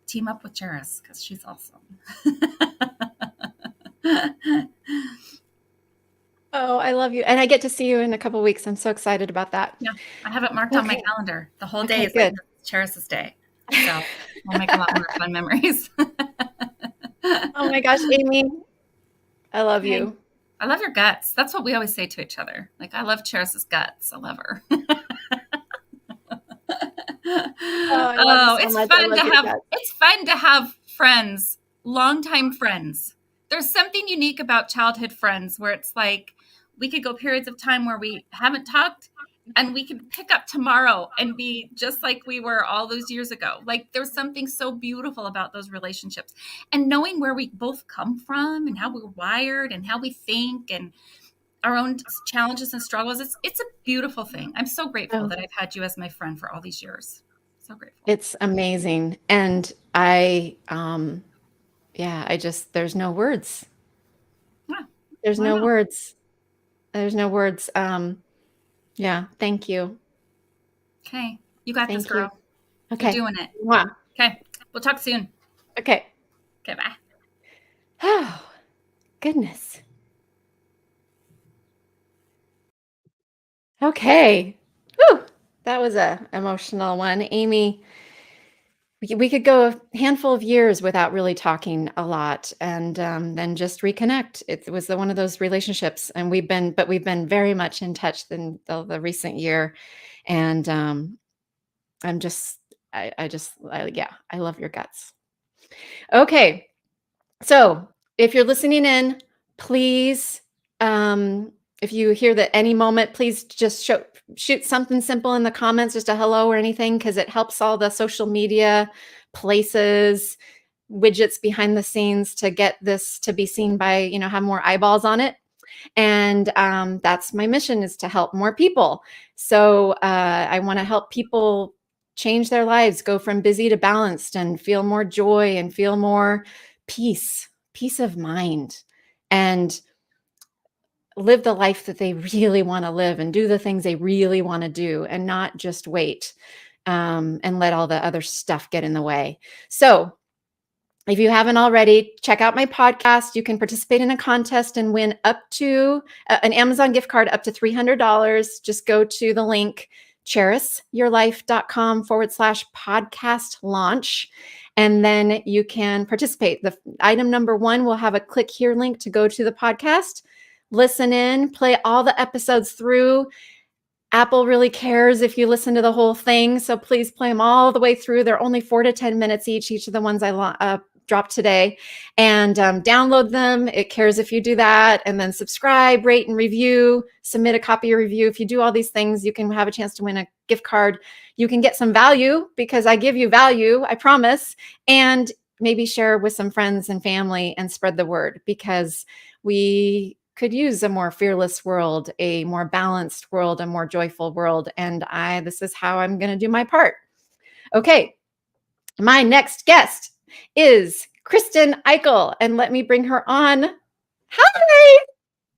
team up with Charis because she's awesome. Oh, I love you. And I get to see you in a couple of weeks. I'm so excited about that. Yeah, I have it marked on my calendar. The whole day is good. like Charis's day. So we'll make a lot more fun memories. Oh my gosh, Amy, I love you. I love your guts. That's what we always say to each other. Like, I love Charis's guts. I love her. It's fun to have friends, longtime friends. There's something unique about childhood friends where it's like we could go periods of time where we haven't talked and we can pick up tomorrow and be just like we were all those years ago. Like, there's something so beautiful about those relationships, and knowing where we both come from and how we're wired and how we think and our own challenges and struggles. It's a beautiful thing. I'm so grateful that I've had you as my friend for all these years. So grateful. It's amazing. And there's no words. Yeah. There's no words. There's no words. Yeah. Thank you. Okay. You got this, girl. Okay. You're doing it. Wow. Okay. We'll talk soon. Okay. Okay. Bye. Oh, goodness. Okay. Whew. That was a emotional one. Amy, we could go a handful of years without really talking a lot, and then just reconnect. It was one of those relationships, and we've been very much in touch in the recent year. And I love your guts. Okay. So if you're listening in, please, if you hear that any moment, please just shoot something simple in the comments, just a hello or anything, because it helps all the social media places, widgets behind the scenes to get this to be seen by, have more eyeballs on it. And that's my mission, is to help more people. So I want to help people change their lives, go from busy to balanced, and feel more joy and feel more peace of mind, and live the life that they really want to live, and do the things they really want to do, and not just wait and let all the other stuff get in the way. So if you haven't already, check out my podcast. You can participate in a contest and win up to an Amazon gift card up to $300. Just go to the link charisyourlife.com/podcast launch. And then you can participate. The item number 1 will have a click here link to go to the podcast, listen in, play all the episodes through. Apple really cares if you listen to the whole thing. So please play them all the way through. They're only 4 to 10 minutes each of the ones I dropped today. And download them. It cares if you do that. And then subscribe, rate, and review. Submit a copy or review. If you do all these things, you can have a chance to win a gift card. You can get some value, because I give you value, I promise. And maybe share with some friends and family and spread the word, because we could use a more fearless world, a more balanced world, a more joyful world. And this is how I'm going to do my part. Okay. My next guest is Kristen Eichel, and let me bring her on. Hi.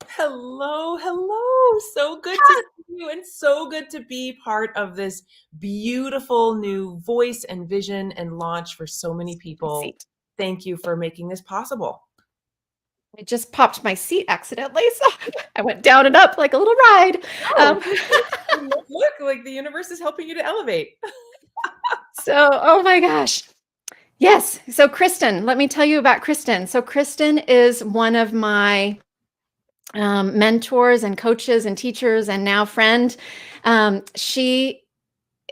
Hello. So good to see you, and so good to be part of this beautiful new voice and vision and launch for so many people. Thank you for making this possible. I just popped my seat accidentally, so I went down and up like a little ride. Look, like the universe is helping you to elevate. So, oh my gosh. Yes. So Kristen, let me tell you about Kristen. So Kristen is one of my mentors and coaches and teachers, and now friend. She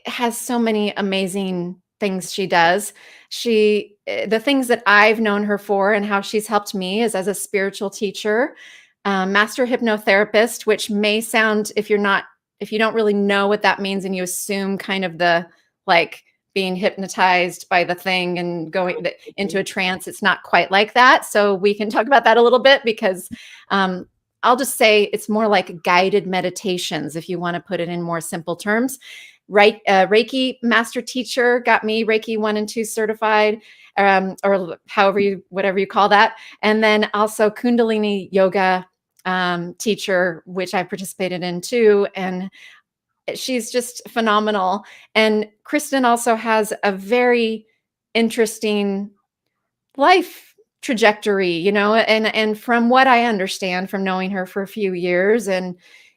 has so many amazing things she does. The things that I've known her for and how she's helped me is as a spiritual teacher, master hypnotherapist, which may sound, if you don't really know what that means and you assume kind of the like being hypnotized by the thing and going into a trance, it's not quite like that. So we can talk about that a little bit, because I'll just say it's more like guided meditations, if you want to put it in more simple terms. Right, Reiki master teacher, got me Reiki 1 and 2 certified, or whatever you call that. And then also Kundalini yoga teacher, which I participated in too. And she's just phenomenal. And Kristen also has a very interesting life trajectory, and from what I understand from knowing her for a few years, and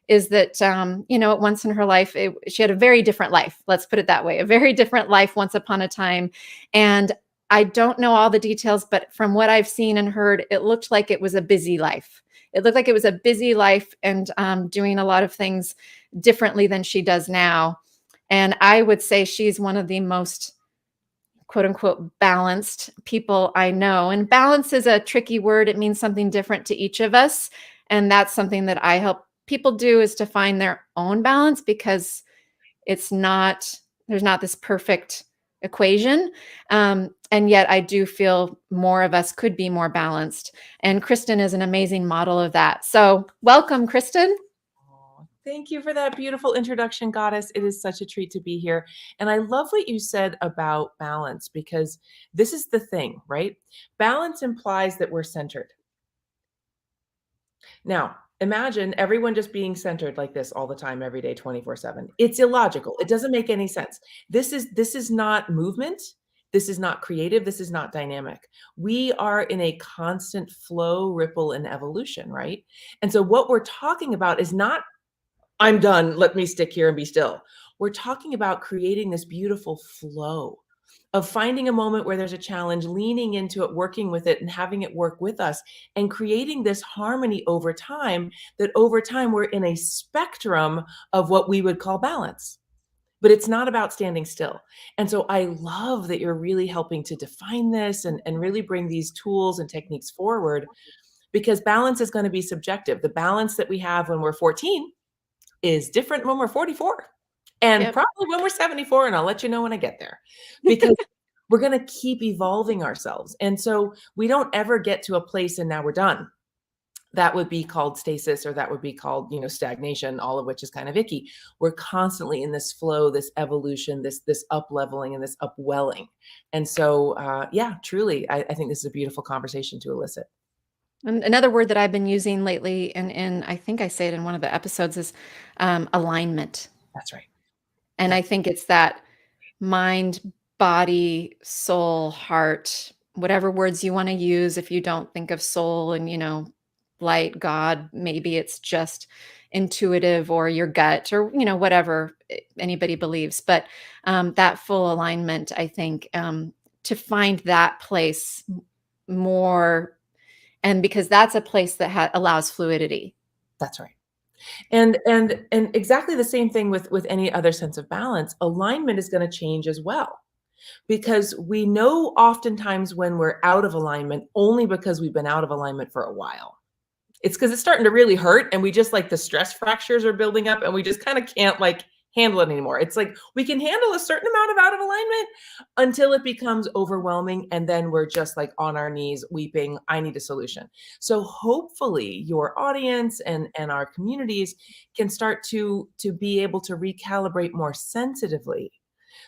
is that, at once in her life, she had a very different life. Let's put it that way. A very different life once upon a time. And I don't know all the details, but from what I've seen and heard, it looked like it was a busy life. It looked like it was a busy life, and doing a lot of things differently than she does now. And I would say she's one of the most quote unquote balanced people I know. And balance is a tricky word. It means something different to each of us. And that's something that I help people do, is to find their own balance, because there's not this perfect equation. And yet I do feel more of us could be more balanced. And Kristen is an amazing model of that. So welcome, Kristen. Thank you for that beautiful introduction, Goddess. It is such a treat to be here. And I love what you said about balance, because this is the thing, right? Balance implies that we're centered. Now, imagine everyone just being centered like this all the time, every day, 24/7. It's illogical. It doesn't make any sense. This is not movement. This is not creative. This is not dynamic. We are in a constant flow, ripple, and evolution, right? And so what we're talking about is not, I'm done, let me stick here and be still. We're talking about creating this beautiful flow of finding a moment where there's a challenge, leaning into it, working with it, and having it work with us, and creating this harmony over time, that over time we're in a spectrum of what we would call balance. But it's not about standing still. And so I love that you're really helping to define this and really bring these tools and techniques forward, because balance is going to be subjective. The balance that we have when we're 14 is different when we're 44, and probably when we're 74. And I'll let you know when I get there, because we're going to keep evolving ourselves. And so we don't ever get to a place and now we're done. that would be called stasis, or that would be called, stagnation, all of which is kind of icky. We're constantly in this flow, this evolution, this up leveling and this upwelling. And so, yeah, truly, I think this is a beautiful conversation to elicit. And another word that I've been using lately, and I think I say it in one of the episodes, is alignment. That's right. And I think it's that mind, body, soul, heart, whatever words you want to use. If you don't think of soul and, light, God, maybe it's just intuitive or your gut or, whatever anybody believes. But that full alignment, I think, to find that place more, and because that's a place that allows fluidity. That's right. And exactly the same thing with any other sense of balance. Alignment is going to change as well, because we know oftentimes when we're out of alignment only because we've been out of alignment for a while. It's because it's starting to really hurt, and we just, like, the stress fractures are building up, and we just kind of can't, like, handle it anymore. It's like we can handle a certain amount of out of alignment until it becomes overwhelming, and then we're just, like, on our knees weeping, I need a solution. So hopefully your audience and our communities can start to be able to recalibrate more sensitively,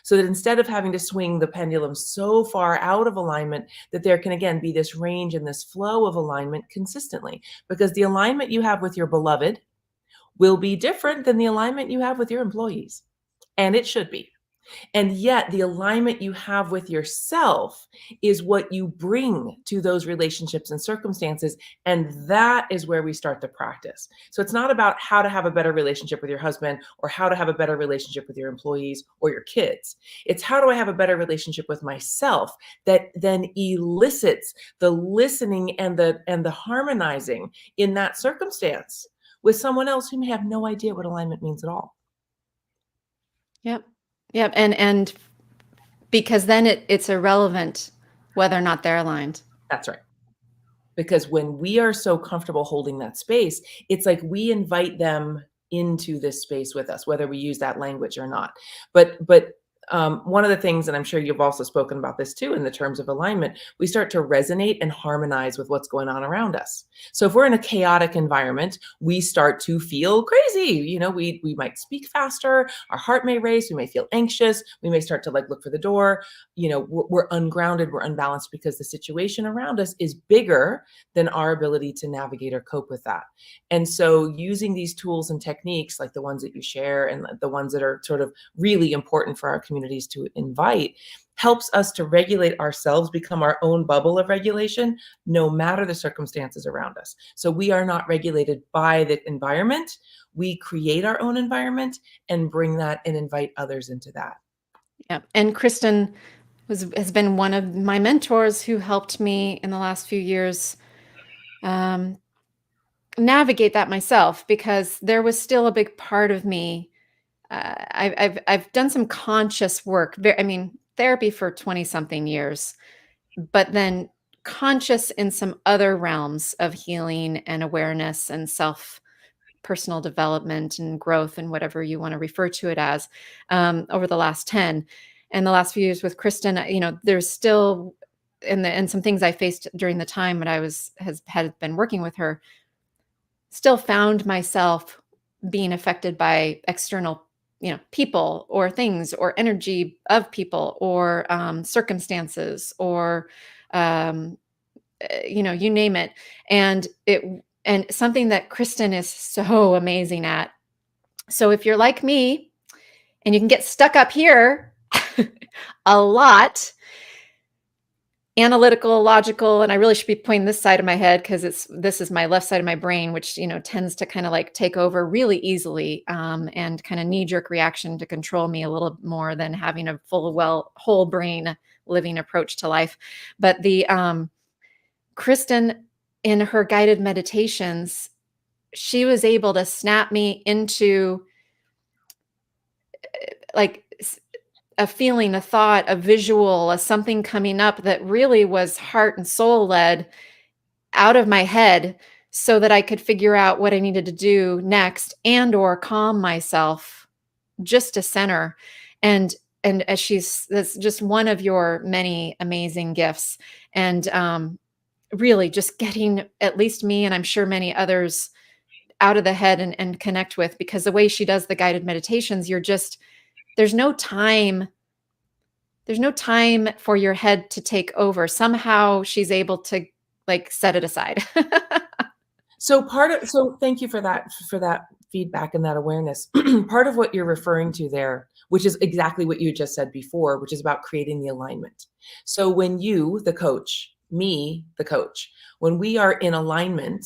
so that instead of having to swing the pendulum so far out of alignment, that there can again be this range and this flow of alignment consistently. Because the alignment you have with your beloved will be different than the alignment you have with your employees. And it should be. And yet the alignment you have with yourself is what you bring to those relationships and circumstances. And that is where we start the practice. So it's not about how to have a better relationship with your husband, or how to have a better relationship with your employees or your kids. It's how do I have a better relationship with myself that then elicits the listening and the harmonizing in that circumstance with someone else who may have no idea what alignment means at all. Yep. Yep. And because then it's irrelevant whether or not they're aligned. That's right. Because when we are so comfortable holding that space, it's like we invite them into this space with us, whether we use that language or not. But one of the things, and I'm sure you've also spoken about this too, in the terms of alignment, we start to resonate and harmonize with what's going on around us. So if we're in a chaotic environment, we start to feel crazy. We might speak faster, our heart may race, we may feel anxious, we may start to look for the door. We're ungrounded, we're unbalanced, because the situation around us is bigger than our ability to navigate or cope with that. And so using these tools and techniques, like the ones that you share and the ones that are sort of really important for our communities to invite, helps us to regulate ourselves, become our own bubble of regulation, no matter the circumstances around us. So we are not regulated by the environment. We create our own environment and bring that and invite others into that. Yeah. And Kristen has been one of my mentors who helped me in the last few years navigate that myself, because there was still a big part of me. I've done some conscious work. Therapy for 20 something years, but then conscious in some other realms of healing and awareness and personal development and growth and whatever you want to refer to it as, over the last 10. And the last few years with Kristen, there's still, and some things I faced during the time when I had been working with her, still found myself being affected by external people or things or energy of people or circumstances or you name it. And something that Kristen is so amazing at. So if you're like me and you can get stuck up here a lot, analytical, logical, and I really should be pointing this side of my head because this is my left side of my brain, which tends to kind of take over really easily, and kind of knee-jerk reaction to control me a little more than having a whole brain living approach to life. But the Kristen, in her guided meditations, she was able to snap me into a feeling, a thought, a visual, a something coming up that really was heart and soul led out of my head, so that I could figure out what I needed to do next and or calm myself just to center. And that's just one of your many amazing gifts. And really just getting at least me, and I'm sure many others, out of the head and connect with, because the way she does the guided meditations, there's no time for your head to take over. Somehow she's able to like set it aside. So thank you for that feedback and that awareness. Part of what you're referring to there, which is exactly what you just said before, which is about creating the alignment. So when you, the coach, me, the coach, when we are in alignment,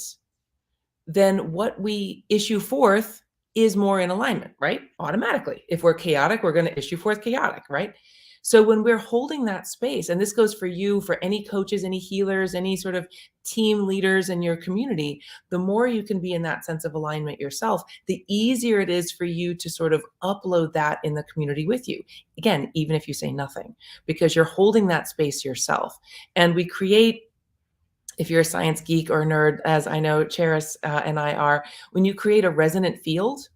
then what we issue forth is more in alignment, right? Automatically. If we're chaotic, we're going to issue forth chaotic, right? So when we're holding that space, and this goes for you, for any coaches, any healers, any sort of team leaders in your community, the more you can be in that sense of alignment yourself, the easier it is for you to sort of upload that in the community with you. Again, even if you say nothing, because you're holding that space yourself. And we create, if you're a science geek or nerd, as I know Charis and I are, when you create a resonant field,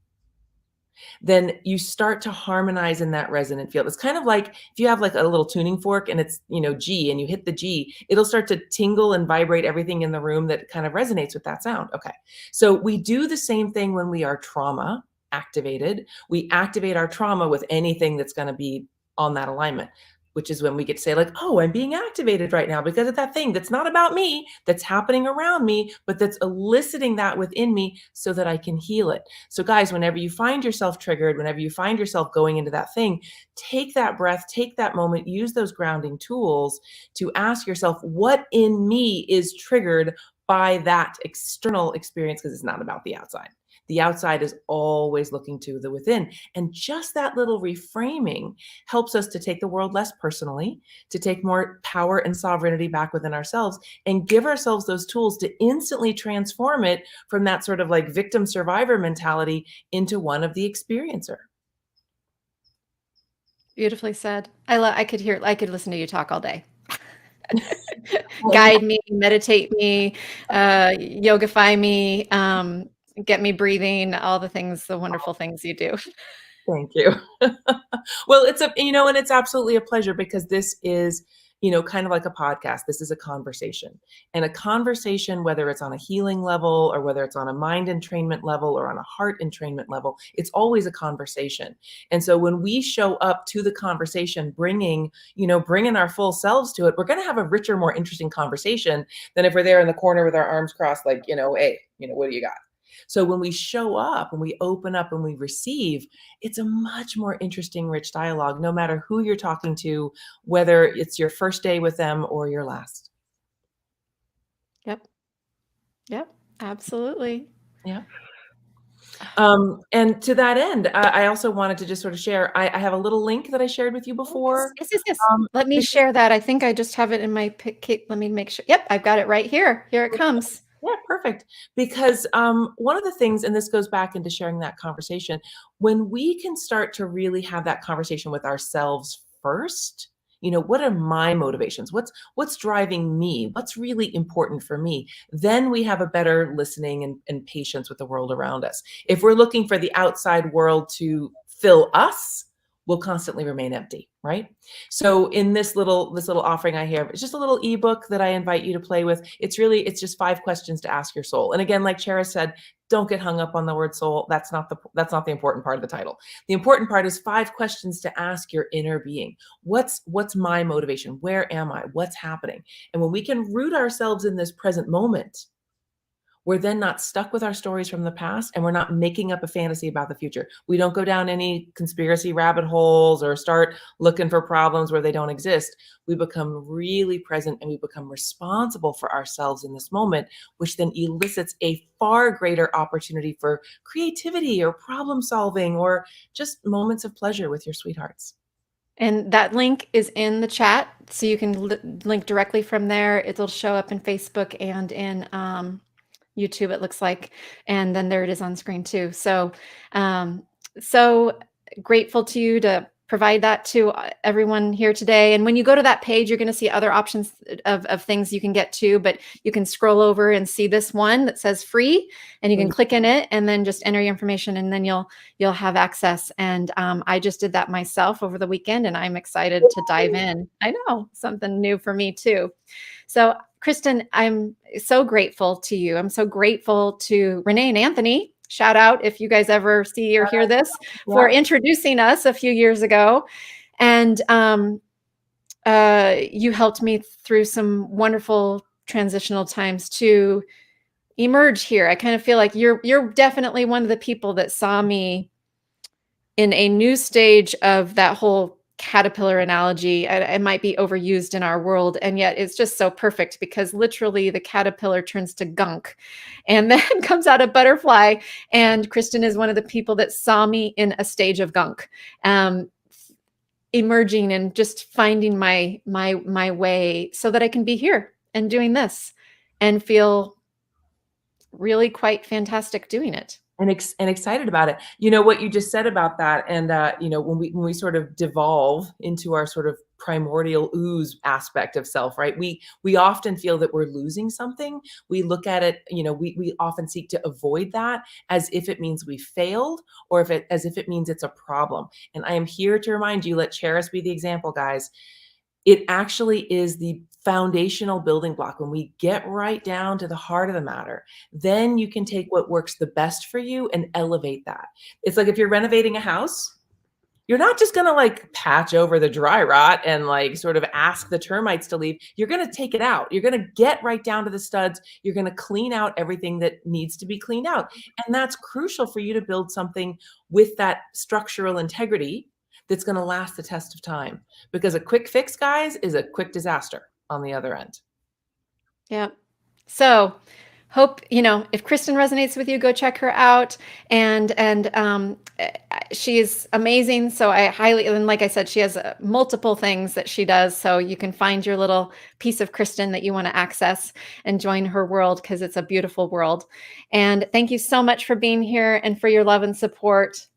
then you start to harmonize in that resonant field. It's kind of like if you have like a little tuning fork and it's, G, and you hit the G, it'll start to tingle and vibrate everything in the room that kind of resonates with that sound. Okay. So we do the same thing when we are trauma activated. We activate our trauma with anything that's going to be on that alignment, which is when we get to say like, oh, I'm being activated right now because of that thing that's not about me, that's happening around me, but that's eliciting that within me so that I can heal it. So guys, whenever you find yourself triggered, whenever you find yourself going into that thing, take that breath, take that moment, use those grounding tools to ask yourself, what in me is triggered by that external experience? Because it's not about the outside. The outside is always looking to the within. And just that little reframing helps us to take the world less personally, to take more power and sovereignty back within ourselves, and give ourselves those tools to instantly transform it from that sort of like victim survivor mentality into one of the experiencer. Beautifully said. I could listen to you talk all day. Guide me, meditate me, yogify me, get me breathing, all the things, the wonderful things you do. Thank you. Well, and it's absolutely a pleasure, because this is, kind of like a podcast. This is a conversation, and a conversation, whether it's on a healing level or whether it's on a mind entrainment level or on a heart entrainment level, it's always a conversation. And so when we show up to the conversation, bringing our full selves to it, we're going to have a richer, more interesting conversation than if we're there in the corner with our arms crossed, like, hey, what do you got? So when we show up and we open up and we receive, it's a much more interesting, rich dialogue, no matter who you're talking to, whether it's your first day with them or your last. Yep, absolutely. Yeah. And to that end, I also wanted to just sort of share, I have a little link that I shared with you before. Yes. Let me share that. I think I just have it in my pick. Let me make sure. Yep, I've got it right here. Here it comes. Yeah, perfect. Because one of the things, and this goes back into sharing that conversation, when we can start to really have that conversation with ourselves first, what are my motivations? What's driving me? What's really important for me? Then we have a better listening and patience with the world around us. If we're looking for the outside world to fill us, we'll constantly remain empty, right? So in this little offering I have, it's just a little ebook that I invite you to play with. It's just 5 questions to ask your soul. And again, like Charis said, don't get hung up on the word soul. That's not the important part of the title. The important part is 5 questions to ask your inner being. What's my motivation? Where am I? What's happening? And when we can root ourselves in this present moment, we're then not stuck with our stories from the past, and we're not making up a fantasy about the future. We don't go down any conspiracy rabbit holes or start looking for problems where they don't exist. We become really present, and we become responsible for ourselves in this moment, which then elicits a far greater opportunity for creativity or problem solving or just moments of pleasure with your sweethearts. And that link is in the chat, so you can link directly from there. It'll show up in Facebook and in YouTube, it looks like, and then there it is on screen too. So so grateful to you to provide that to everyone here today. And when you go to that page, you're going to see other options of things you can get to, but you can scroll over and see this one that says free, and you can click in it and then just enter your information, and then you'll have access. And I just did that myself over the weekend, and I'm excited to dive in. I know, something new for me too. So Kristen, I'm so grateful to you. I'm so grateful to Renee and Anthony. Shout out if you guys ever see or hear this, for introducing us a few years ago. And you helped me through some wonderful transitional times to emerge here. I kind of feel like you're definitely one of the people that saw me in a new stage of that whole caterpillar analogy. It might be overused in our world, and yet it's just so perfect, because literally the caterpillar turns to gunk and then comes out a butterfly. And Kristen is one of the people that saw me in a stage of gunk, emerging and just finding my way so that I can be here and doing this and feel really quite fantastic doing it. And excited about it. You know what you just said about that, and you know, when we sort of devolve into our sort of primordial ooze aspect of self, right? We often feel that we're losing something. We look at it, you know, we often seek to avoid that as if it means we failed, or as if it means it's a problem. And I am here to remind you, let Charis be the example, guys. It actually is the foundational building block. When we get right down to the heart of the matter, then you can take what works the best for you and elevate that. It's like if you're renovating a house, you're not just going to like patch over the dry rot and like sort of ask the termites to leave. You're going to take it out. You're going to get right down to the studs. You're going to clean out everything that needs to be cleaned out. And that's crucial for you to build something with that structural integrity that's going to last the test of time, because a quick fix, guys, is a quick disaster on the other end. Yeah. So hope, you know, if Kristen resonates with you, go check her out. And she's amazing. So I highly, and like I said, she has multiple things that she does. So you can find your little piece of Kristen that you want to access and join her world, because it's a beautiful world. And thank you so much for being here and for your love and support.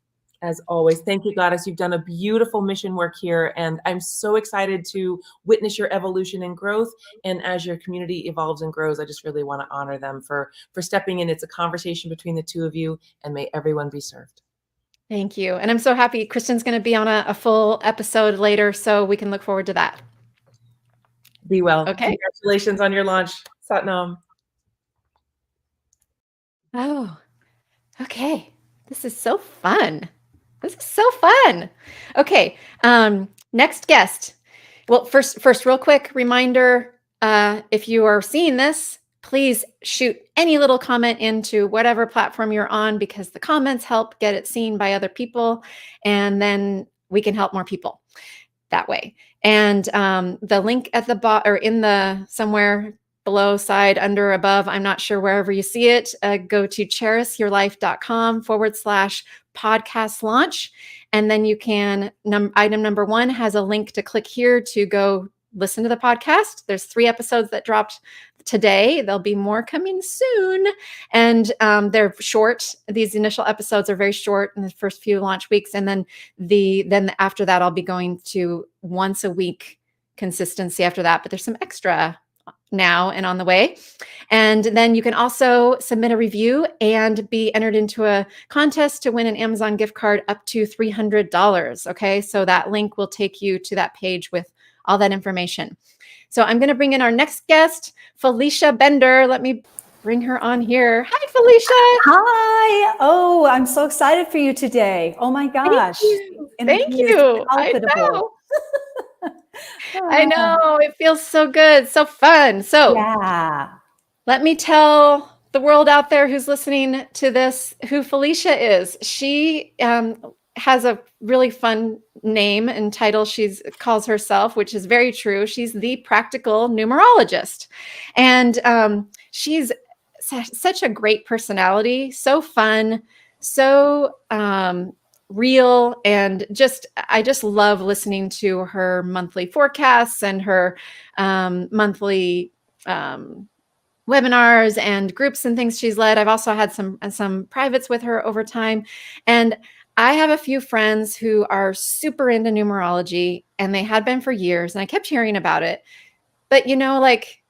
As always, thank you, Goddess. You've done a beautiful mission work here, and I'm so excited to witness your evolution and growth. And as your community evolves and grows, I just really want to honor them for stepping in. It's a conversation between the two of you, and may everyone be served. Thank you. And I'm so happy Kristen's going to be on a full episode later, so we can look forward to that. Be well. Okay. Congratulations on your launch. Satnam. Oh, okay. This is so fun. This is so fun. Okay. Next guest. Well, first, real quick reminder, if you are seeing this, please shoot any little comment into whatever platform you're on, because the comments help get it seen by other people, and then we can help more people that way. And the link at the bottom, or in the somewhere below, side, under, above, I'm not sure, wherever you see it, go to charisyourlife.com/podcast launch. And then you can, item number 1 has a link to click here to go listen to the podcast. There's 3 episodes that dropped today. There'll be more coming soon. And they're short. These initial episodes are very short in the first few launch weeks. And then after that, I'll be going to once a week consistency after that. But there's some extra now and on the way. And then you can also submit a review and be entered into a contest to win an Amazon gift card up to $300. Okay. So that link will take you to that page with all that information. So I'm going to bring in our next guest, Felicia Bender. Let me bring her on here. Hi, Felicia. Hi. Oh, I'm so excited for you today. Oh my gosh. Thank you. I know. I know. It feels so good. So fun. So yeah. Let me tell the world out there who's listening to this who Felicia is. She has a really fun name and title she calls herself, which is very true. She's the practical numerologist. And she's such a great personality, so fun, so real, and I just love listening to her monthly forecasts and her monthly webinars and groups and things she's led. I've also had some privates with her over time. And I have a few friends who are super into numerology, and they had been for years, and I kept hearing about it. But like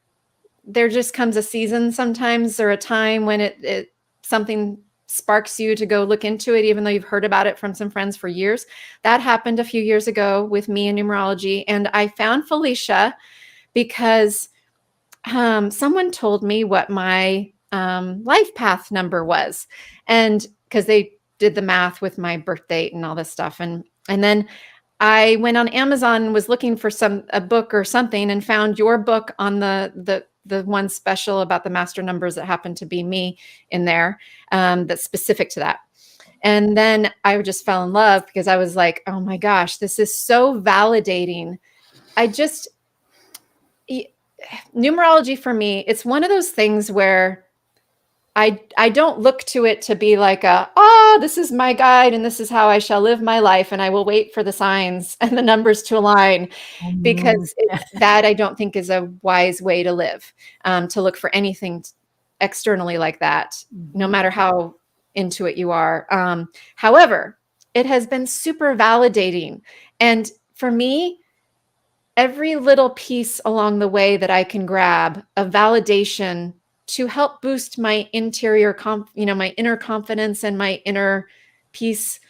there just comes a season sometimes, or a time when it something sparks you to go look into it, even though you've heard about it from some friends for years. That happened a few years ago with me in numerology. And I found Felicia because someone told me what my life path number was, and because they did the math with my birth date and all this stuff, and then I went on Amazon and was looking for a book or something, and found your book on the one special about the master numbers that happened to be me in there, that's specific to that. And then I just fell in love, because I was like, oh my gosh, this is so validating. Numerology for me, it's one of those things where I don't look to it to be like this is my guide and this is how I shall live my life, and I will wait for the signs and the numbers to align, because that I don't think is a wise way to live, to look for anything externally like that, no matter how into it you are. However, it has been super validating. And for me, every little piece along the way that I can grab of validation to help boost my interior, my inner confidence and my inner peace,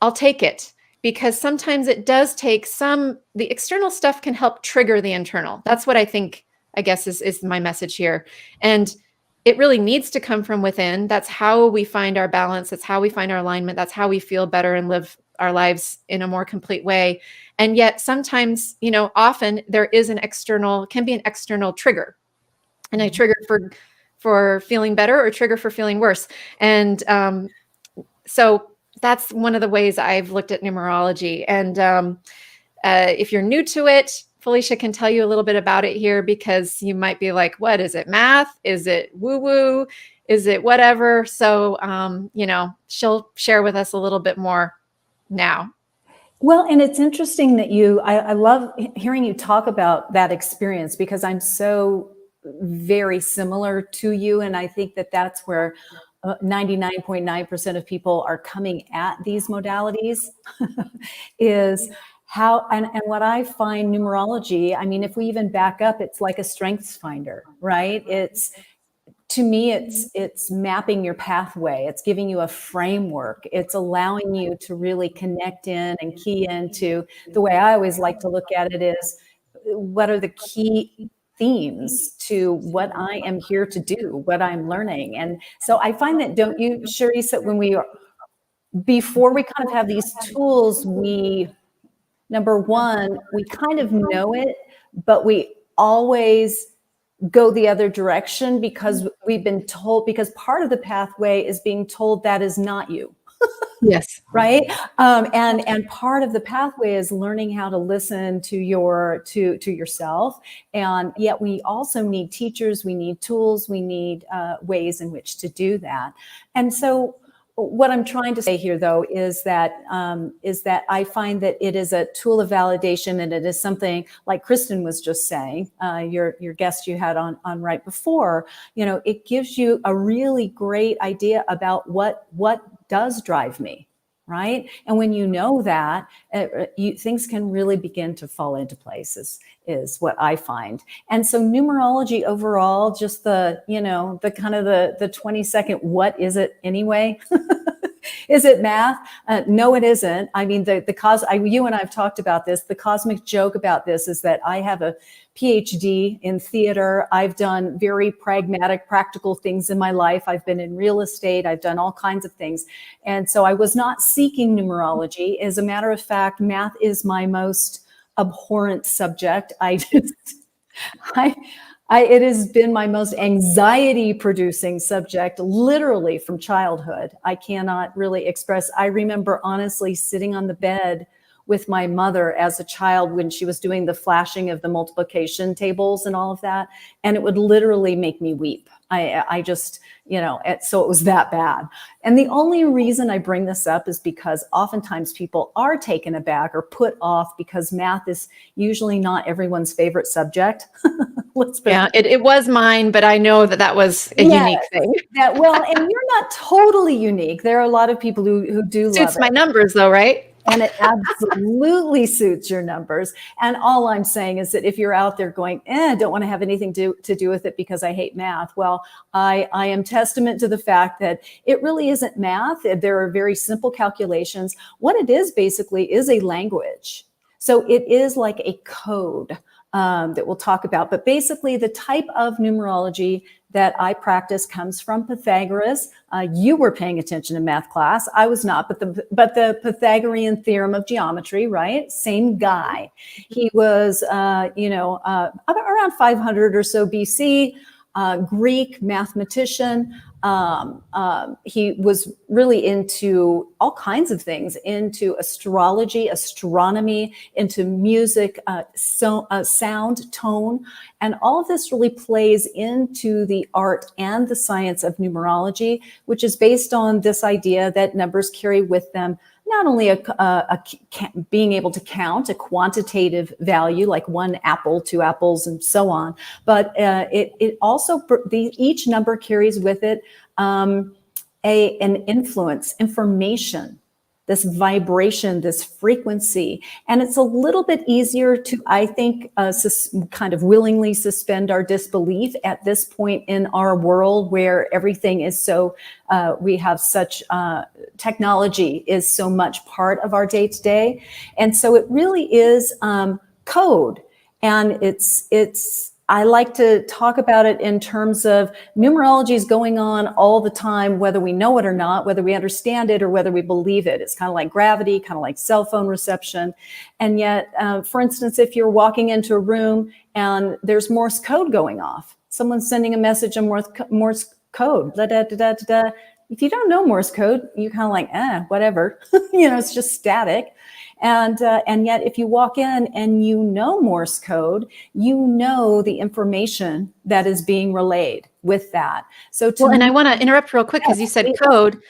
I'll take it, because sometimes it does take the external stuff can help trigger the internal. That's what I think, I guess, is my message here. And it really needs to come from within. That's how we find our balance. That's how we find our alignment. That's how we feel better and live our lives in a more complete way. And yet sometimes, often there is can be an external trigger. And I trigger for feeling better, or trigger for feeling worse. And so that's one of the ways I've looked at numerology. And if you're new to it, Felicia can tell you a little bit about it here, because you might be like, what is it? Math? Is it woo-woo? Is it whatever? So, she'll share with us a little bit more now. Well, and it's interesting that I love hearing you talk about that experience, because I'm so very similar to you. And I think that that's where 99.9% of people are coming at these modalities is how, and what I find numerology, I mean, if we even back up, it's like a strengths finder, right? To me, it's mapping your pathway. It's giving you a framework. It's allowing you to really connect in and key into, the way I always like to look at it is, what are the key themes to what I am here to do, what I'm learning. And so I find that, don't you, Charis, that before we kind of have these tools, number one, we kind of know it, but we always go the other direction, because we've been told, because part of the pathway is being told that is not you. Yes. Right. And part of the pathway is learning how to listen to yourself. And yet we also need teachers, we need tools, we need ways in which to do that. And so what I'm trying to say here, though, is that I find that it is a tool of validation, and it is something like Kristen was just saying, your guest you had on right before. It gives you a really great idea about what does drive me, right? And when you know that, things can really begin to fall into place, is what I find. And so numerology overall, just the kind of the 20-second, what is it anyway? Is it math? No, it isn't. I mean, you and I have talked about this. The cosmic joke about this is that I have a PhD in theater. I've done very pragmatic, practical things in my life. I've been in real estate. I've done all kinds of things. And so I was not seeking numerology. As a matter of fact, math is my most abhorrent subject. It has been my most anxiety-producing subject, literally from childhood. I cannot really express. I remember honestly sitting on the bed with my mother as a child when she was doing the flashing of the multiplication tables and all of that, and it would literally make me weep. I just, so it was that bad. And the only reason I bring this up is because oftentimes people are taken aback or put off, because math is usually not everyone's favorite subject. It was mine, but I know that was a unique thing. And you're not totally unique. There are a lot of people who do love it. Suits my numbers though, right? And it absolutely suits your numbers. And all I'm saying is that if you're out there going, don't want to have anything to do with it because I hate math. Well, I am testament to the fact that it really isn't math. There are very simple calculations. What it is basically is a language. So it is like a code that we'll talk about. But basically, the type of numerology that I practice comes from Pythagoras. You were paying attention in math class. I was not, but the Pythagorean theorem of geometry, right? Same guy. He was, around 500 or so BC, Greek mathematician. He was really into all kinds of things, into astrology, astronomy, into music, sound, tone. And all of this really plays into the art and the science of numerology, which is based on this idea that numbers carry with them not only being able to count a quantitative value like 1 apple, 2 apples, and so on, but it also, each number carries with it an influence, information, this vibration, this frequency. And it's a little bit easier to, I think, kind of willingly suspend our disbelief at this point in our world where everything is so, we have such, technology is so much part of our day to day. And so it really is code. And I like to talk about it in terms of numerology is going on all the time, whether we know it or not, whether we understand it or whether we believe it. It's kind of like gravity, kind of like cell phone reception. And yet, for instance, if you're walking into a room and there's Morse code going off, someone's sending a message in Morse code, da, da, da, da, da, da. If you don't know Morse code, you're kind of like, whatever, it's just static. And yet if you walk in and you know Morse code, you know the information that is being relayed with that. So and I want to interrupt real quick because you said code.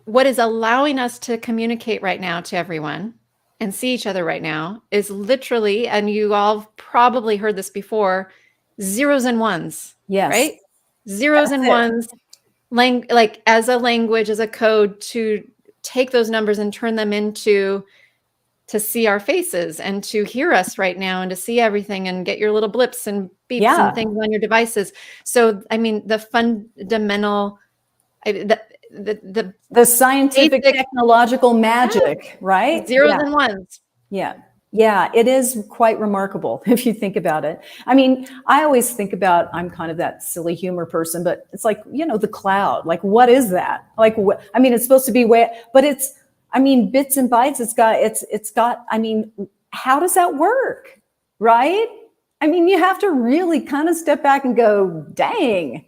What is allowing us to communicate right now to everyone and see each other right now is literally, and you all probably heard this before, zeros and ones. Yes. Right? Zeros and ones, like as a language, as a code to take those numbers and turn them into, to see our faces and to hear us right now and to see everything and get your little blips and beeps and things on your devices. So, I mean, the fundamental, the scientific basic, technological magic, right? Zeros and ones. Yeah, it is quite remarkable if you think about it. I mean, I always think about, I'm kind of that silly humor person, but it's like, the cloud, like, what is that? Like, I mean, it's supposed to be but it's, I mean, bits and bytes, it's got, I mean, how does that work? Right? I mean, you have to really kind of step back and go, dang,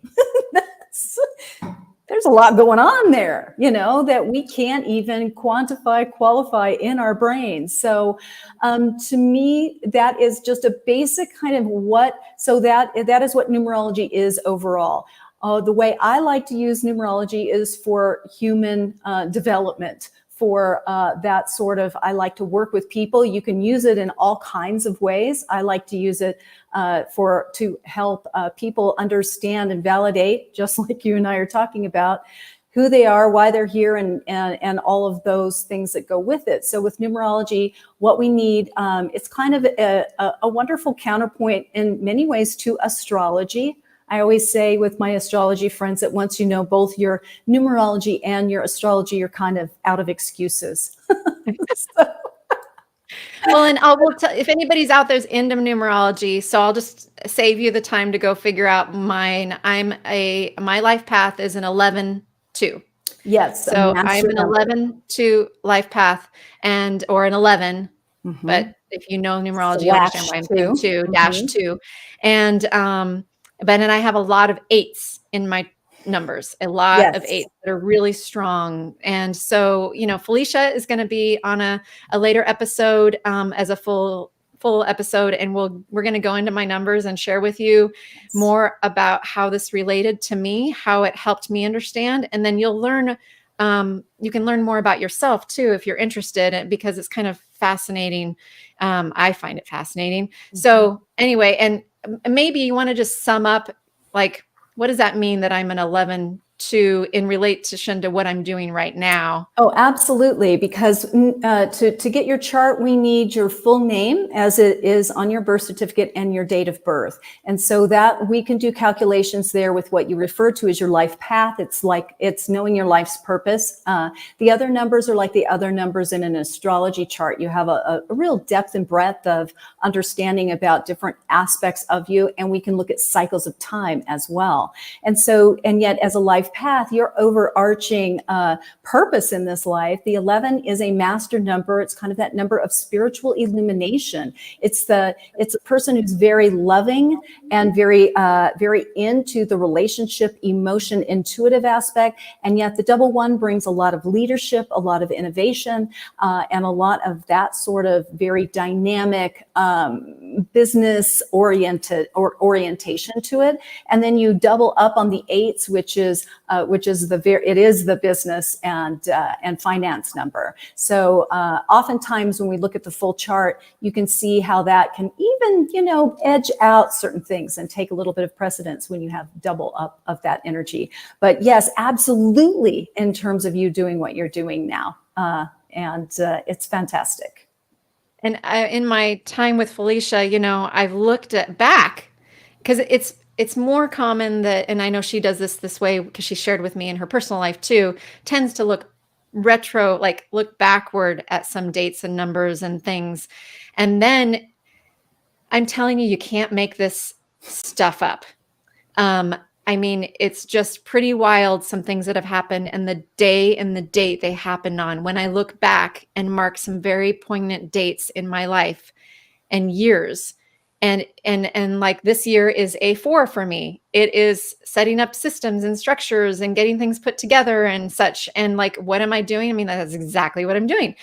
there's a lot going on there, that we can't even qualify in our brains. So to me, that is just a basic kind of that is what numerology is overall. The way I like to use numerology is for human development. For that sort of, I like to work with people. You can use it in all kinds of ways. I like to use it to help people understand and validate, just like you and I are talking about, who they are, why they're here, and all of those things that go with it. So with numerology, what we need, it's kind of a wonderful counterpoint in many ways to astrology. I always say with my astrology friends that once you know both your numerology and your astrology, you're kind of out of excuses. Well, and will tell if anybody's out there's into numerology, so I'll just save you the time to go figure out mine. My life path is an 11-2. Yes. So I'm an 11-2 life path or an 11. Mm-hmm. But if you know numerology, you understand why I'm saying 2 -2. And but then I have a lot of 8s in my numbers, a lot of 8s that are really strong. And so, Felicia is going to be on a later episode as a full episode. And we're going to go into my numbers and share with you more about how this related to me, how it helped me understand. And then you'll learn, you can learn more about yourself too, if you're interested, because it's kind of fascinating. I find it fascinating. Mm-hmm. So anyway, and maybe you want to just sum up, like, what does that mean that I'm an 11-2 in relation to what I'm doing right now? Oh, absolutely. Because to get your chart, we need your full name as it is on your birth certificate and your date of birth. And so that we can do calculations there with what you refer to as your life path. It's knowing your life's purpose. The other numbers are like the other numbers in an astrology chart. You have a real depth and breadth of understanding about different aspects of you. And we can look at cycles of time as well. And yet as a life path, your overarching purpose in this life, the 11 is a master number. It's kind of that number of spiritual illumination. It's a person who's very loving and very into the relationship, emotion, intuitive aspect. And yet the double one brings a lot of leadership, a lot of innovation, and a lot of that sort of very dynamic business orientation to it. And then you double up on the 8s, which is the business and finance number. So oftentimes when we look at the full chart, you can see how that can even, edge out certain things and take a little bit of precedence when you have double up of that energy. But yes, absolutely, in terms of you doing what you're doing now. And it's fantastic. And in my time with Felicia, I've looked back, because it's more common that, and I know she does this way because she shared with me in her personal life too, tends to look retro, like look backward at some dates and numbers and things. And then I'm telling you, you can't make this stuff up. I mean, it's just pretty wild, some things that have happened, and the day and the date they happened on. When I look back and mark some very poignant dates in my life and years, and like this year is a 4 for me. It is setting up systems and structures and getting things put together and such. And like, what am I doing? I mean, that's exactly what I'm doing.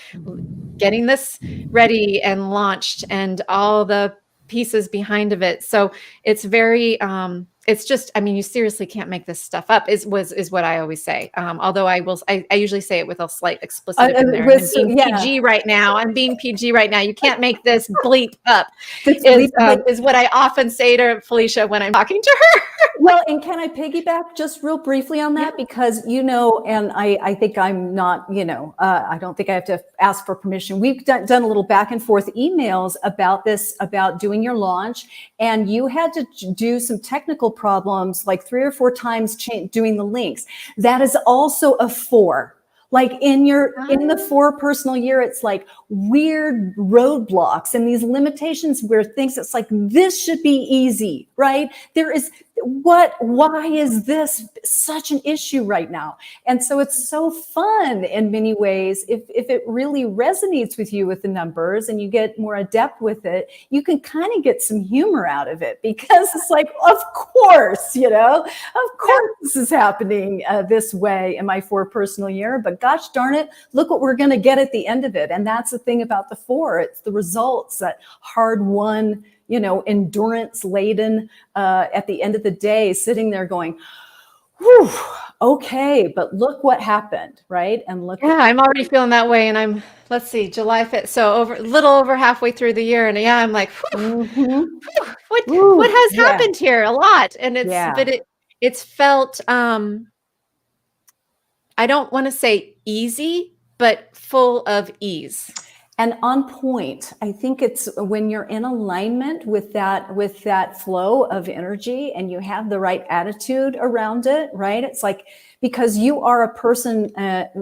Getting this ready and launched and all the pieces behind of it. So it's very, it's just, I mean, you seriously can't make this stuff up is what I always say. Although I usually say it with a slight explicit in there. I'm being PG right now. I'm being PG right now. You can't make this bleep up is what I often say to Felicia when I'm talking to her. Well, and can I piggyback just real briefly on that? Yeah. Because, and I think I'm not, I don't think I have to ask for permission. We've done a little back and forth emails about this, about doing your launch. And you had to do some technical problems like 3 or 4 times doing the links. That is also a 4. Like in the 4 personal year, it's like weird roadblocks and these limitations where things, it's like, this should be easy, right? Why is this such an issue right now? And so it's so fun in many ways. If it really resonates with you with the numbers and you get more adept with it, you can kind of get some humor out of it, because it's like, of course, this is happening this way in my 4 personal year, but gosh darn it, look what we're going to get at the end of it. And that's the thing about the 4. It's the results, that hard won, endurance laden at the end of the day, sitting there going, whew, okay, but look what happened, right? And look. Yeah, I'm already feeling that way. And let's see, July 5th. So a little over halfway through the year. And yeah, I'm like, what has happened here? A lot. And it's felt, I don't want to say easy, but full of ease. And on point. I think it's when you're in alignment with that flow of energy and you have the right attitude around it, right? It's like, because you are a person,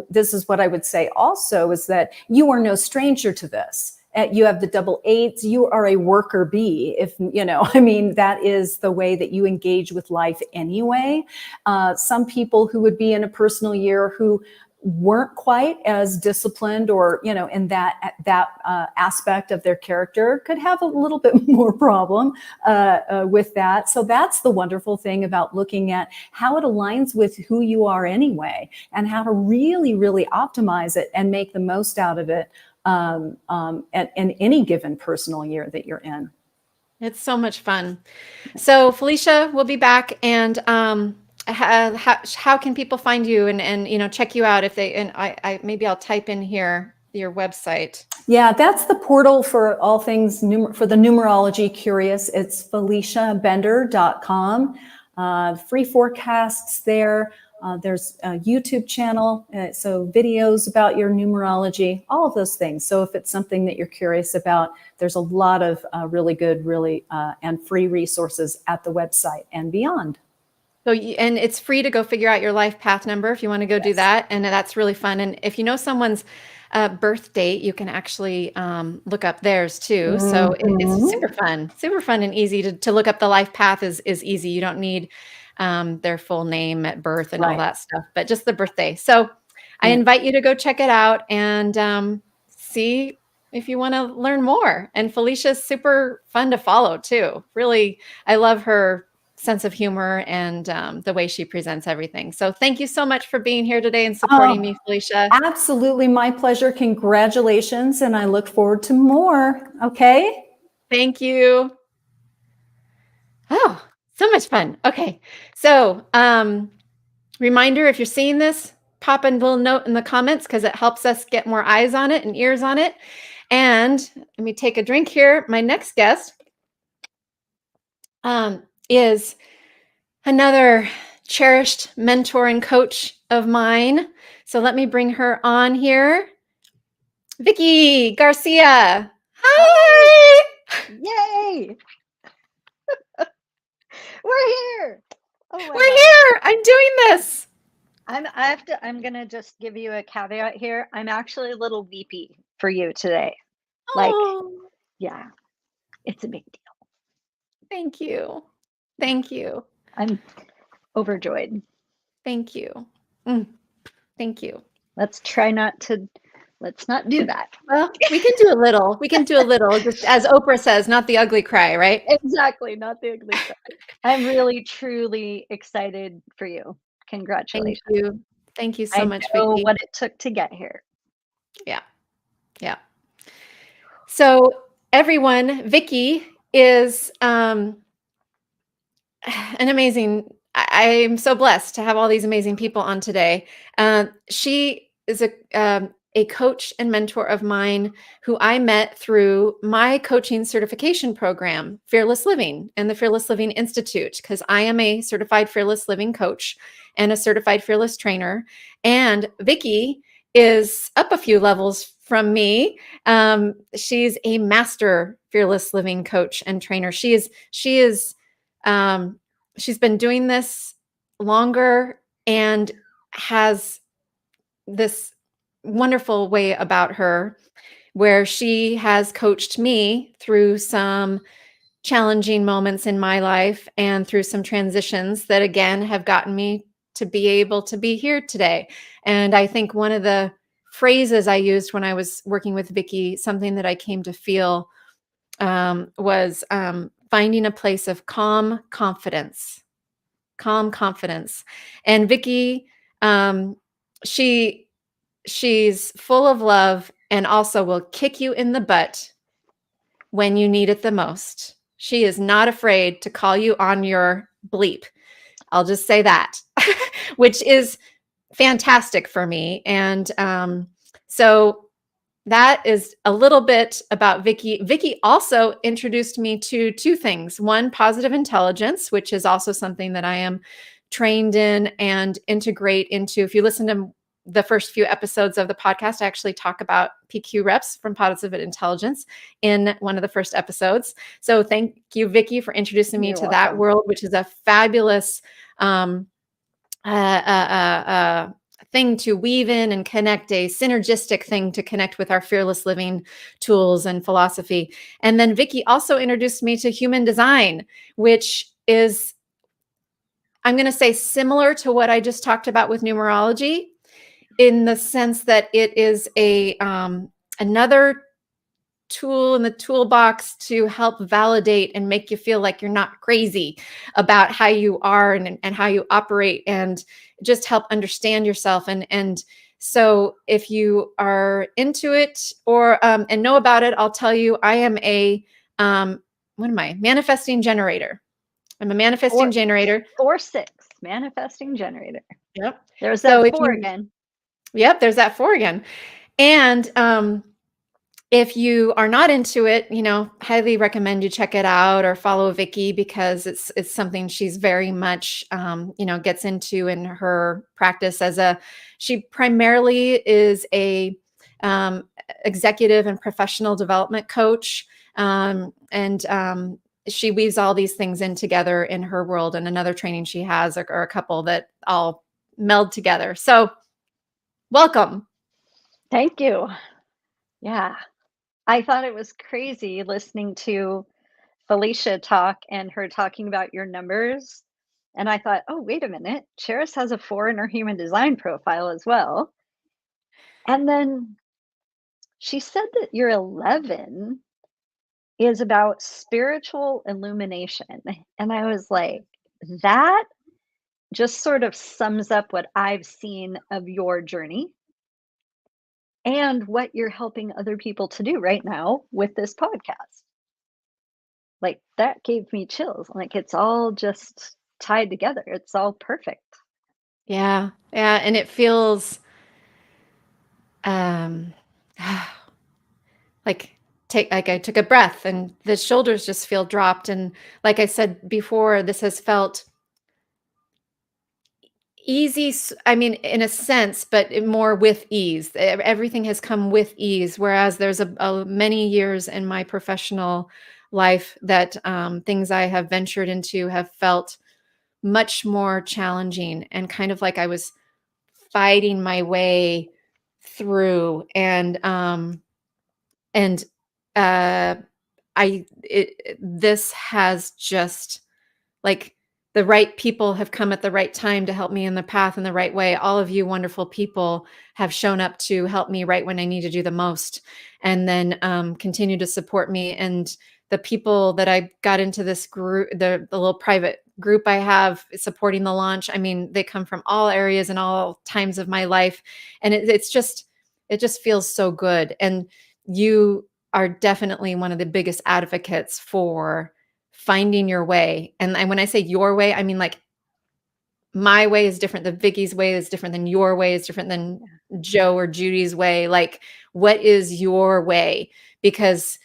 this is what I would say also, is that you are no stranger to this. You have the double 8s. You are a worker bee. That is the way that you engage with life anyway. Some people who would be in a personal year who weren't quite as disciplined or, in that aspect of their character could have a little bit more problem with that. So that's the wonderful thing about looking at how it aligns with who you are anyway, and how to really, really optimize it and make the most out of it in any given personal year that you're in. It's so much fun. So Felicia will be back, and how can people find you and check you out if they, and I maybe I'll type in here your website. Yeah, that's the portal for all things for the numerology curious. It's FeliciaBender.com. Free forecasts there. There's a YouTube channel, so videos about your numerology, all of those things. So if it's something that you're curious about, there's a lot of really good, and free resources at the website and beyond. So, and it's free to go figure out your life path number if you want to go do that. And that's really fun. And if you know someone's birth date, you can actually look up theirs too. So it's super fun and easy to look up. The life path is easy. You don't need their full name at birth and all that stuff, but just the birthday. So I invite you to go check it out and see if you want to learn more. And Felicia's super fun to follow too. Really, I love her sense of humor and the way she presents everything. So thank you so much for being here today and supporting me, Felicia. Absolutely. My pleasure. Congratulations. And I look forward to more. Okay. Thank you. Oh, so much fun. Okay. So reminder, if you're seeing this, pop a little note in the comments because it helps us get more eyes on it and ears on it. And let me take a drink here. My next guest is another cherished mentor and coach of mine. So let me bring her on here. Vicky Garcia. Hi. Yay! We're here. Oh my We're God. here. I'm doing this. I'm gonna just give you a caveat here. I'm actually a little weepy for you today. Like, Oh, yeah, it's a big deal. thank you. Thank you. I'm overjoyed. Thank you. Thank you. Let's not do that. Well, we can do a little. We can do a little, just as Oprah says, not the ugly cry, right? Exactly, not the ugly side. I'm really, truly excited for you. Thank Congratulations. you. Thank you so I much, know Vicky. what it took to get here. Yeah. Yeah. So everyone, Vicky is an amazing. I'm so blessed to have all these amazing people on today. She is a coach and mentor of mine who I met through my coaching certification program, Fearless Living, and the Fearless Living Institute, because I am a certified Fearless Living coach and a certified Fearless trainer. And Vicky is up a few levels from me. She's a master Fearless Living coach and trainer. She's been doing this longer and has this wonderful way about her where she has coached me through some challenging moments in my life and through some transitions that again have gotten me to be able to be here today. And I think one of the phrases I used when I was working with Vicky, something that I came to feel was finding a place of calm confidence. And Vicky, she's full of love and also will kick you in the butt when you need it the most. She is not afraid to call you on your bleep. I'll just say that, which is fantastic for me. And so that is a little bit about Vicky. Vicky also introduced me to two things. One, positive intelligence, which is also something that I am trained in and integrate into. If you listen to the first few episodes of the podcast, I actually talk about PQ reps from positive intelligence in one of the first episodes. So thank you, Vicky, for introducing me to that world, which is a fabulous thing to weave in and connect, a synergistic thing to connect with our fearless living tools and philosophy. And then Vicky also introduced me to human design, which is, I'm going to say, similar to what I just talked about with numerology, in the sense that it is another tool in the toolbox to help validate and make you feel like you're not crazy about how you are and how you operate, and just help understand yourself. And so if you are into it or and know about it, I'll tell you, I am a what am I? Manifesting generator. I'm a manifesting generator. 4-6 manifesting generator. Yep. There's that 4 again. Yep, there's that 4 again. And if you are not into it, highly recommend you check it out or follow Vicky, because it's something she's very much, gets into in her practice she primarily is a executive and professional development coach. And she weaves all these things in together in her world, and another training she has, or a couple that all meld together. So welcome. Thank you. Yeah. I thought it was crazy listening to Felicia talk and her talking about your numbers. And I thought, oh, wait a minute. Charis has a 4 in her human design profile as well. And then she said that your 11 is about spiritual illumination. And I was like, that just sort of sums up what I've seen of your journey and what you're helping other people to do right now with this podcast. Like, that gave me chills. Like, it's all just tied together. It's all perfect. Yeah. Yeah. And it feels like I took a breath and the shoulders just feel dropped. And like I said before, this has felt easy. I mean, in a sense, but more with ease. Everything has come with ease. Whereas there's a many years in my professional life that things I have ventured into have felt much more challenging, and kind of like I was fighting my way through. And this has just, like, the right people have come at the right time to help me in the path in the right way. All of you wonderful people have shown up to help me right when I need to do the most, and then continue to support me. And the people that I got into this group, the little private group I have supporting the launch, I mean, they come from all areas and all times of my life. And it just feels so good. And you are definitely one of the biggest advocates for finding your way. And when I say your way, I mean, like, my way is different than Vicky's way is different than your way is different than Joe or Judy's way. Like, what is your way? Because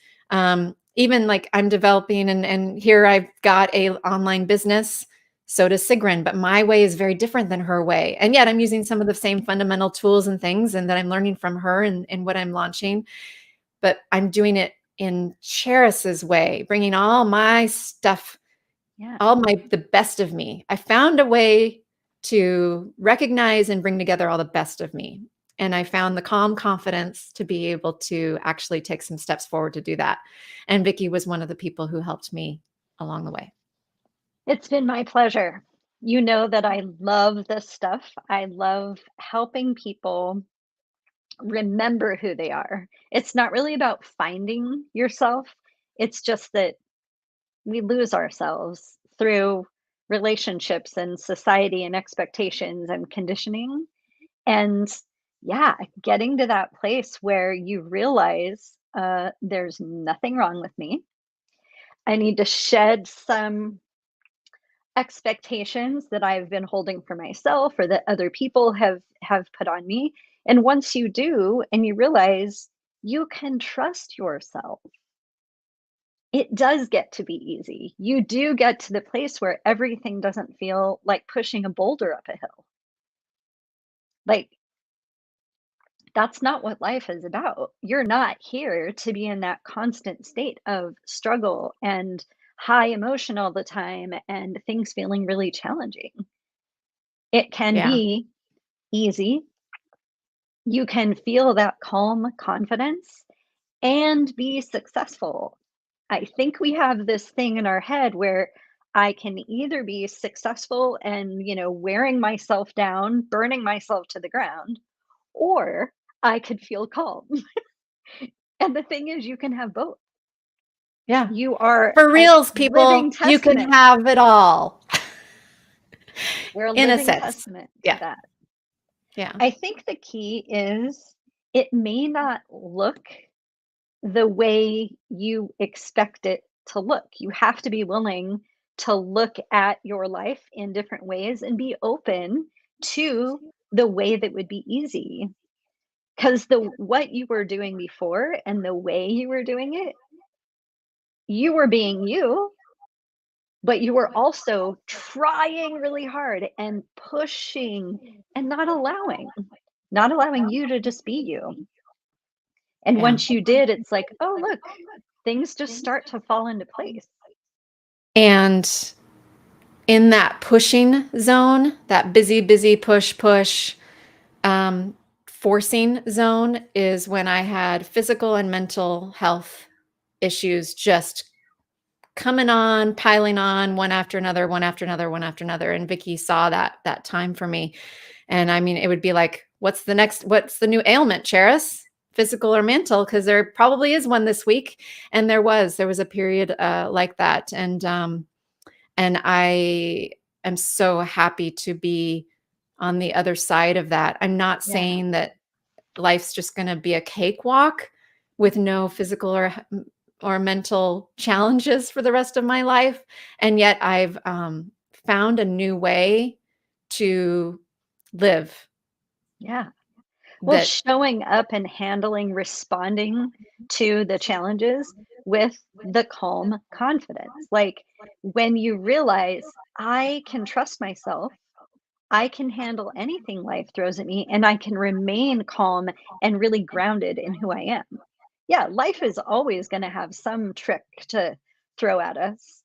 even like I'm developing, and here I've got a online business. So does Sigrun, but my way is very different than her way. And yet I'm using some of the same fundamental tools and things, and that I'm learning from her and what I'm launching. But I'm doing it in Charis's way, bringing all my stuff, the best of me. I found a way to recognize and bring together all the best of me. And I found the calm confidence to be able to actually take some steps forward to do that. And Vicky was one of the people who helped me along the way. It's been my pleasure. You know that I love this stuff. I love helping people remember who they are. It's not really about finding yourself. It's just that we lose ourselves through relationships and society and expectations and conditioning. And yeah, getting to that place where you realize there's nothing wrong with me. I need to shed some expectations that I've been holding for myself or that other people have put on me. And once you do, and you realize you can trust yourself, it does get to be easy. You do get to the place where everything doesn't feel like pushing a boulder up a hill. Like, that's not what life is about. You're not here to be in that constant state of struggle and high emotion all the time and things feeling really challenging. It can be easy. You can feel that calm confidence and be successful. I think we have this thing in our head where I can either be successful and, wearing myself down, burning myself to the ground, or I could feel calm. And the thing is, you can have both. Yeah. You are for reals, living people. You can testament. have it all. We're a In a living sense. testament to Yeah. that. Yeah. I think the key is it may not look the way you expect it to look. You have to be willing to look at your life in different ways and be open to the way that would be easy. Because what you were doing before and the way you were doing it, you were being you, but you were also trying really hard and pushing and not allowing you to just be you. And Yeah. once you did, it's like, oh, look, things just start to fall into place. And in that pushing zone, that busy, push, forcing zone is when I had physical and mental health issues just coming on, piling on, one after another, one after another, one after another. And Vicky saw that time for me. And I mean, it would be like, what's the new ailment, Charis? Physical or mental? Because there probably is one this week. And there was a period like that. And I am so happy to be on the other side of that. I'm not Yeah. saying that life's just going to be a cakewalk with no physical or mental challenges for the rest of my life. And yet I've found a new way to live. Yeah. Well, That showing up and responding to the challenges with the calm confidence. Like when you realize I can trust myself, I can handle anything life throws at me, and I can remain calm and really grounded in who I am. Yeah, life is always going to have some trick to throw at us.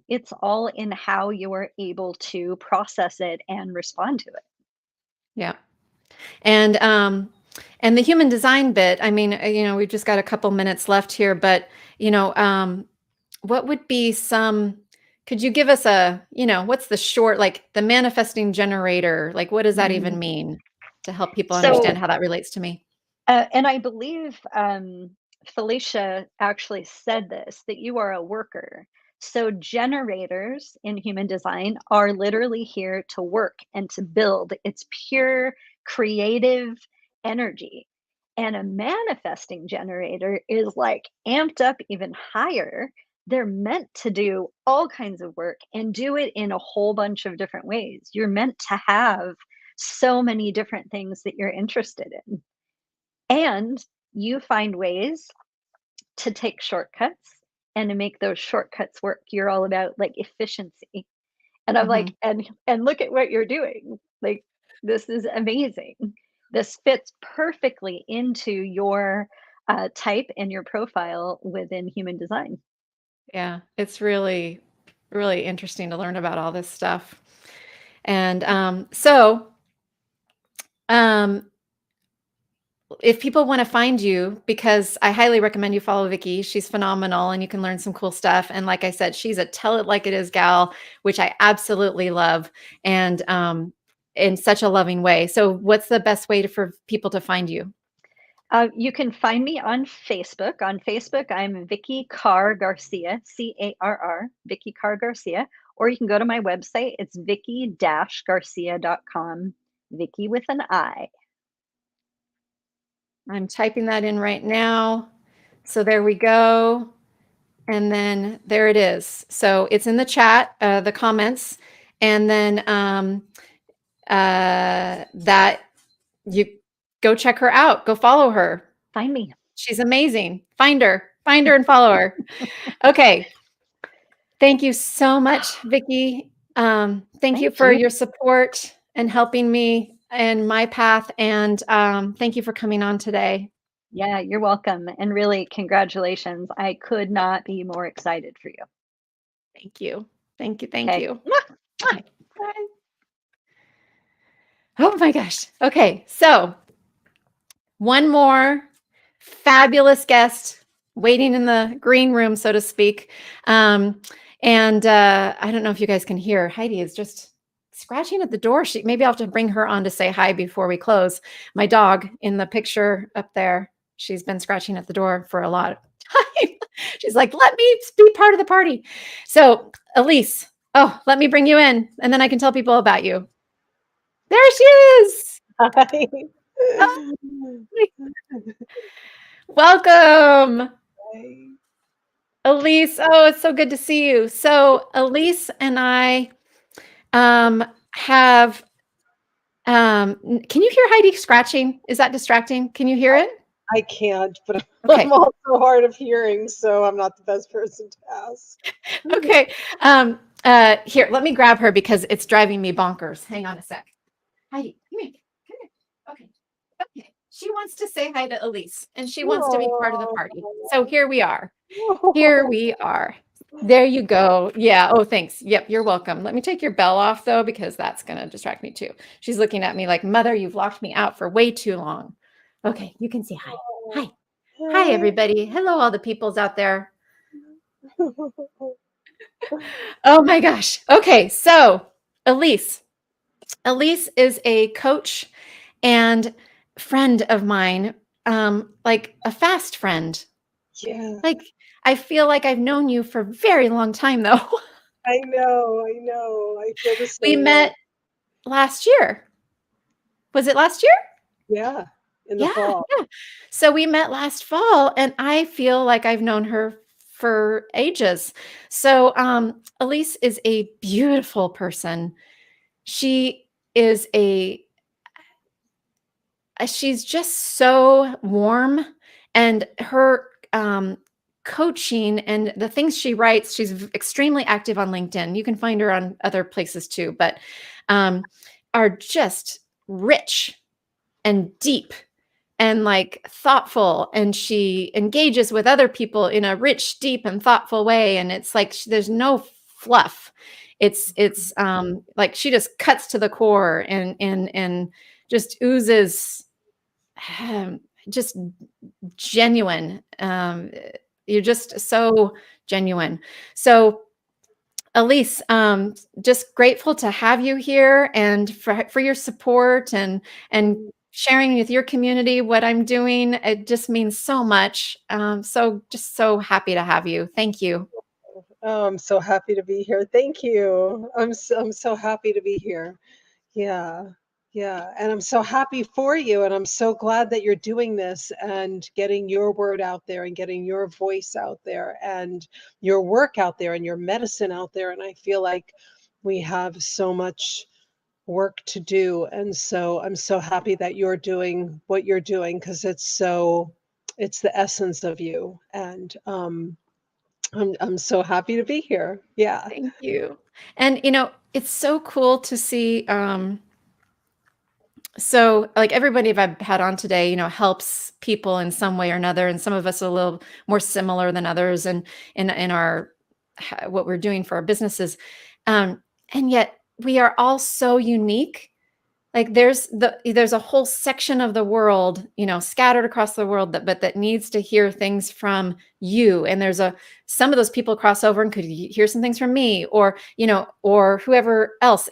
It's all in how you are able to process it and respond to it. yeah. And the human design bit, I mean, we've just got a couple minutes left here, but what would be could you give us what's the short, like the manifesting generator, like what does that even mean, to help people understand So, how that relates to me? and I believe Felicia actually said this, that you are a worker. So, generators in human design are literally here to work and to build. It's pure creative energy. And a manifesting generator is like amped up even higher. They're meant to do all kinds of work and do it in a whole bunch of different ways. You're meant to have so many different things that you're interested in. And you find ways to take shortcuts and to make those shortcuts work. You're all about like efficiency. And I'm like, and look at what you're doing. Like, this is amazing. This fits perfectly into your type and your profile within human design. Yeah, it's really, really interesting to learn about all this stuff. And if people want to find you, because I highly recommend you follow Vicky. She's phenomenal and you can learn some cool stuff. And like I said, she's a tell it like it is gal, which I absolutely love, and in such a loving way. So what's the best way for people to find you? You can find me on Facebook. On Facebook, I'm Vicky Carr Garcia, Carr, Vicky Carr Garcia. Or you can go to my website. It's vicky-garcia.com, Vicky with an I. I'm typing that in right now. So there we go. And then there it is. So it's in the chat, the comments. And then that you go check her out. Go follow her. Find me. She's amazing. Find her and follow her. Okay. Thank you so much, Vicky. Thank you for your support and helping me in my path. And thank you for coming on today. Yeah, you're welcome. And really, congratulations. I could not be more excited for you. Thank you. Thank you. Thank Okay. you. Okay. Bye. Oh my gosh. Okay. So one more fabulous guest waiting in the green room, so to speak. And I don't know if you guys can hear. Heidi is just scratching at the door. Maybe I'll have to bring her on to say hi before we close. My dog in the picture up there, she's been scratching at the door for a lot of time. She's like, let me be part of the party. So Elise, let me bring you in and then I can tell people about you. There she is. Hi. Oh, welcome. Hi. Elise, it's so good to see you. So Elise and I have Can you hear Heidi scratching? Is that distracting? Can you hear it? I can't, but Okay. I'm also hard of hearing, so I'm not the best person to ask. Okay. Here, let me grab her because it's driving me bonkers. Hang on a sec. Heidi, come here. Come here. Okay. Okay. She wants to say hi to Elise and she wants to be part of the party. So here we are. Here we are. There you go. Yeah. Oh, thanks. Yep. You're welcome. Let me take your bell off though, because that's going to distract me too. She's looking at me like, Mother, you've locked me out for way too long. Okay. You can say hi. Hi. Hi, everybody. Hello, all the peoples out there. Oh my gosh. Okay. So Elise is a coach and friend of mine, like a fast friend. Yeah, Like, I feel like I've known you for a very long time, though. I know. I feel the We same way. met last year. Was it last year? Yeah, in the Yeah, fall. yeah. So we met last fall, and I feel like I've known her for ages. So, Elise is a beautiful person. She is she's just so warm, and her coaching and the things she writes, she's extremely active on LinkedIn. You can find her on other places too, but are just rich and deep and like thoughtful, and she engages with other people in a rich, deep and thoughtful way, and it's like there's no fluff. It's like she just cuts to the core and just oozes just genuine. You're just so genuine. So Elise, just grateful to have you here and for your support and sharing with your community what I'm doing. It just means so much. So just so happy to have you. Thank you. Oh, I'm so happy to be here. Thank you. I'm so happy to be here. Yeah. Yeah. And I'm so happy for you. And I'm so glad that you're doing this and getting your word out there and getting your voice out there and your work out there and your medicine out there. And I feel like we have so much work to do. And so I'm so happy that you're doing what you're doing because it's the essence of you. And I'm so happy to be here. Yeah. Thank you. And it's so cool to see. So like everybody I've had on today, helps people in some way or another, and some of us are a little more similar than others, and in our what we're doing for our businesses, and yet we are all so unique. Like there's a whole section of the world, scattered across the world that needs to hear things from you, and some of those people cross over and could hear some things from me, or or whoever else.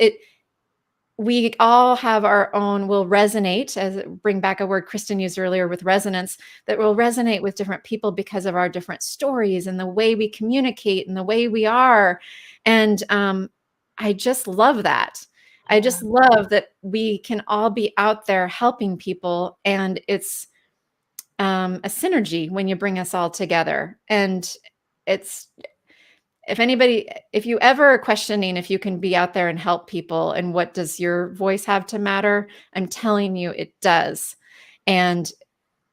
We all have our own, will resonate, as bring back a word Kristen used earlier with resonance, that will resonate with different people because of our different stories and the way we communicate and the way we are. And I just love that. I just love that we can all be out there helping people. And it's a synergy when you bring us all together. And it's, if you ever are questioning if you can be out there and help people and what does your voice have to matter, I'm telling you it does. And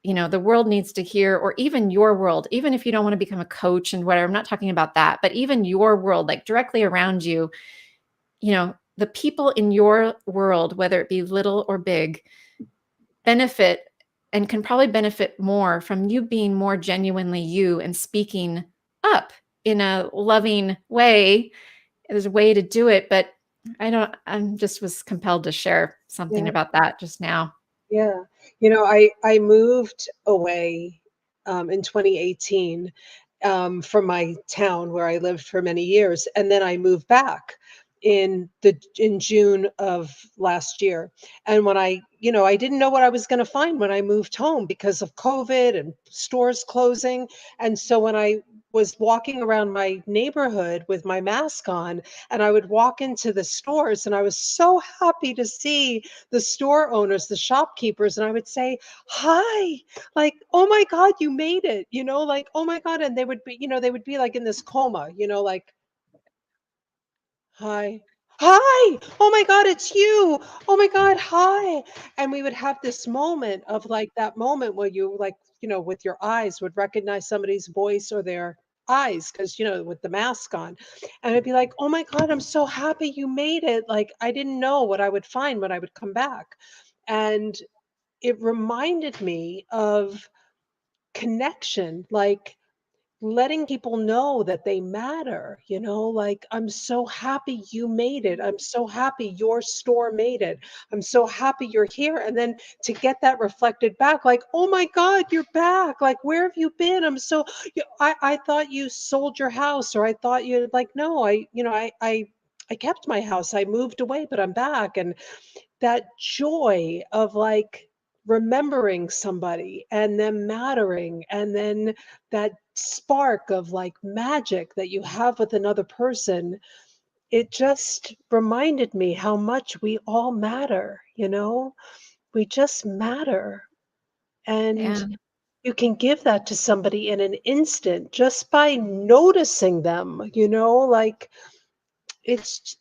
the world needs to hear, or even your world, even if you don't want to become a coach and whatever, I'm not talking about that, but even your world, like directly around you, the people in your world, whether it be little or big, benefit and can probably benefit more from you being more genuinely you and speaking up in a loving way. There's a way to do it, but I'm just was compelled to share something Yeah. about that just now. Yeah. I moved away in 2018 from my town where I lived for many years. And then I moved back in June of last year. And when I didn't know what I was going to find when I moved home because of COVID and stores closing. And so when I was walking around my neighborhood with my mask on, and I would walk into the stores, and I was so happy to see the store owners, the shopkeepers, and I would say, "Hi," like, "Oh my God, you made it," like, "Oh my God," and they would be like in this coma, like, "Hi." hi, oh my God, it's you. Oh my God, hi. And we would have this moment of like that moment where you like, with your eyes would recognize somebody's voice or their eyes, because, with the mask on. And I'd be like, oh my God, I'm so happy you made it. Like, I didn't know what I would find when I would come back. And it reminded me of connection, like letting people know that they matter, like, I'm so happy you made it. I'm so happy your store made it. I'm so happy you're here. And then to get that reflected back, like, oh my God, you're back. Like, where have you been? I thought you sold your house, or I thought you like, no, I kept my house. I moved away, but I'm back. And that joy of like remembering somebody and them mattering, and then that spark of like magic that you have with another person, it just reminded me how much we all matter, we just matter. Yeah. And you can give that to somebody in an instant just by noticing them, like it's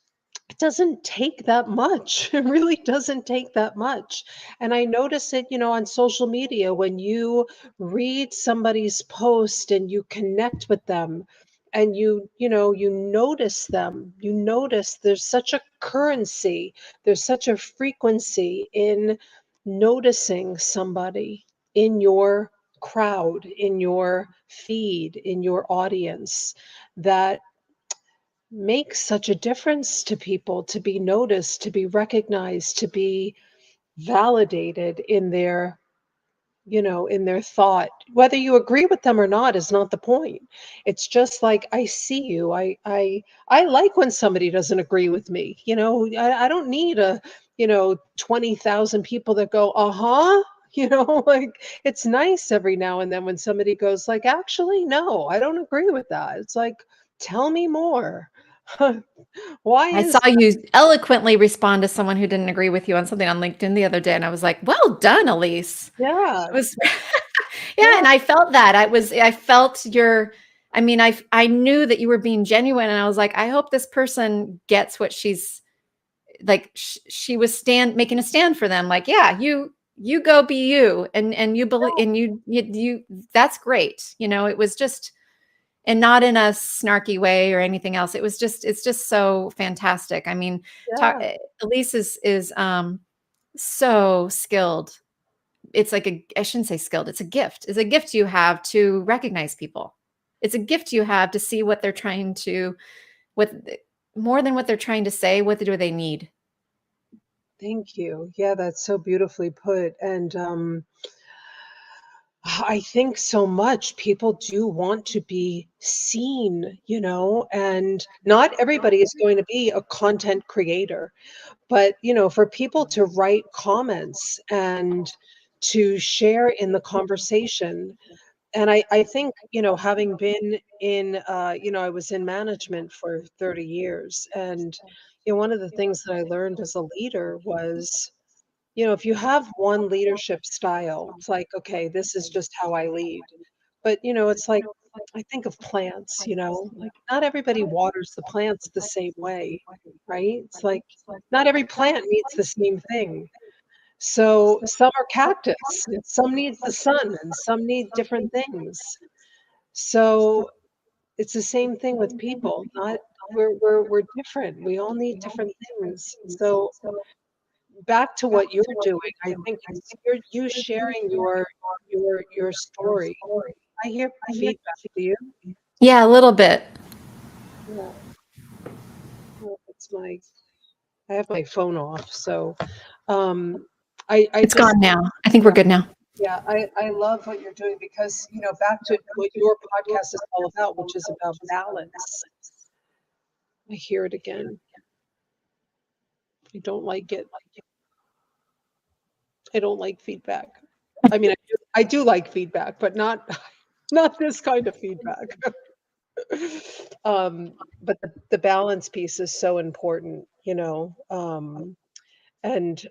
it doesn't take that much. It really doesn't take that much. And I notice it, on social media when you read somebody's post and you connect with them and you notice them. You notice there's such a currency, there's such a frequency in noticing somebody in your crowd, in your feed, in your audience, that makes such a difference to people, to be noticed, to be recognized, to be validated in their thought. Whether you agree with them or not is not the point. It's just like, I see you. I like when somebody doesn't agree with me. I don't need 20,000 people that go, uh-huh. Like, it's nice every now and then when somebody goes like, actually, no, I don't agree with that. It's like, tell me more. Why I is saw you eloquently respond to someone who didn't agree with you on something on LinkedIn the other day, and I was like, "Well done, Elise." yeah, It was yeah, yeah, and I felt that. I felt your I mean, I knew that you were being genuine, and I was like, "I hope this person gets what she's like she was making a stand for them. Like, yeah, you go be you and you believe and you that's great." It was just and not in a snarky way or anything else. It's just so fantastic. I mean, yeah. Elise is so skilled. It's like I shouldn't say skilled. It's a gift. It's a gift you have to recognize people. It's a gift you have to see what they're trying to, what more than what they're trying to say, what do they need? Thank you. Yeah, that's so beautifully put. And I think so much people do want to be seen, and not everybody is going to be a content creator. But, for people to write comments and to share in the conversation. And I think, having been in, I was in management for 30 years. And, one of the things that I learned as a leader was, if you have one leadership style, it's like, okay, this is just how I lead. But, it's like, I think of plants, like not everybody waters the plants the same way, right? It's like not every plant needs the same thing. So some are cactus, and some needs the sun, and some need different things. So it's the same thing with people. Not we're different. We all need different things. So back to what you're doing, I think it's you sharing your story. I hear feedback. Do you? Yeah, a little bit. Yeah. Well, I have my phone off, so I It's just gone now. I think we're yeah. good now. Yeah, I love what you're doing because, back to what your podcast is all about, which is about balance. I hear it again. I don't like it. I don't like feedback. I mean, I do like feedback, but not not this kind of feedback. But the balance piece is so important, and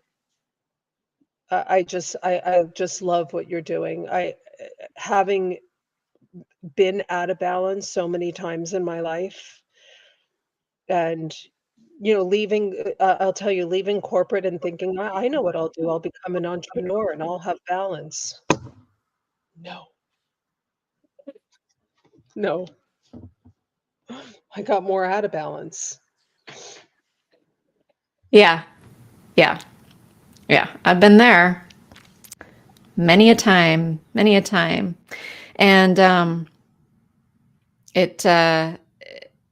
I just love what you're doing. Having been out of balance so many times in my life and leaving, I'll tell you, leaving corporate and thinking, I know what I'll do. I'll become an entrepreneur and I'll have balance. No, no, I got more out of balance. Yeah. Yeah. Yeah. I've been there many a time, many a time. And it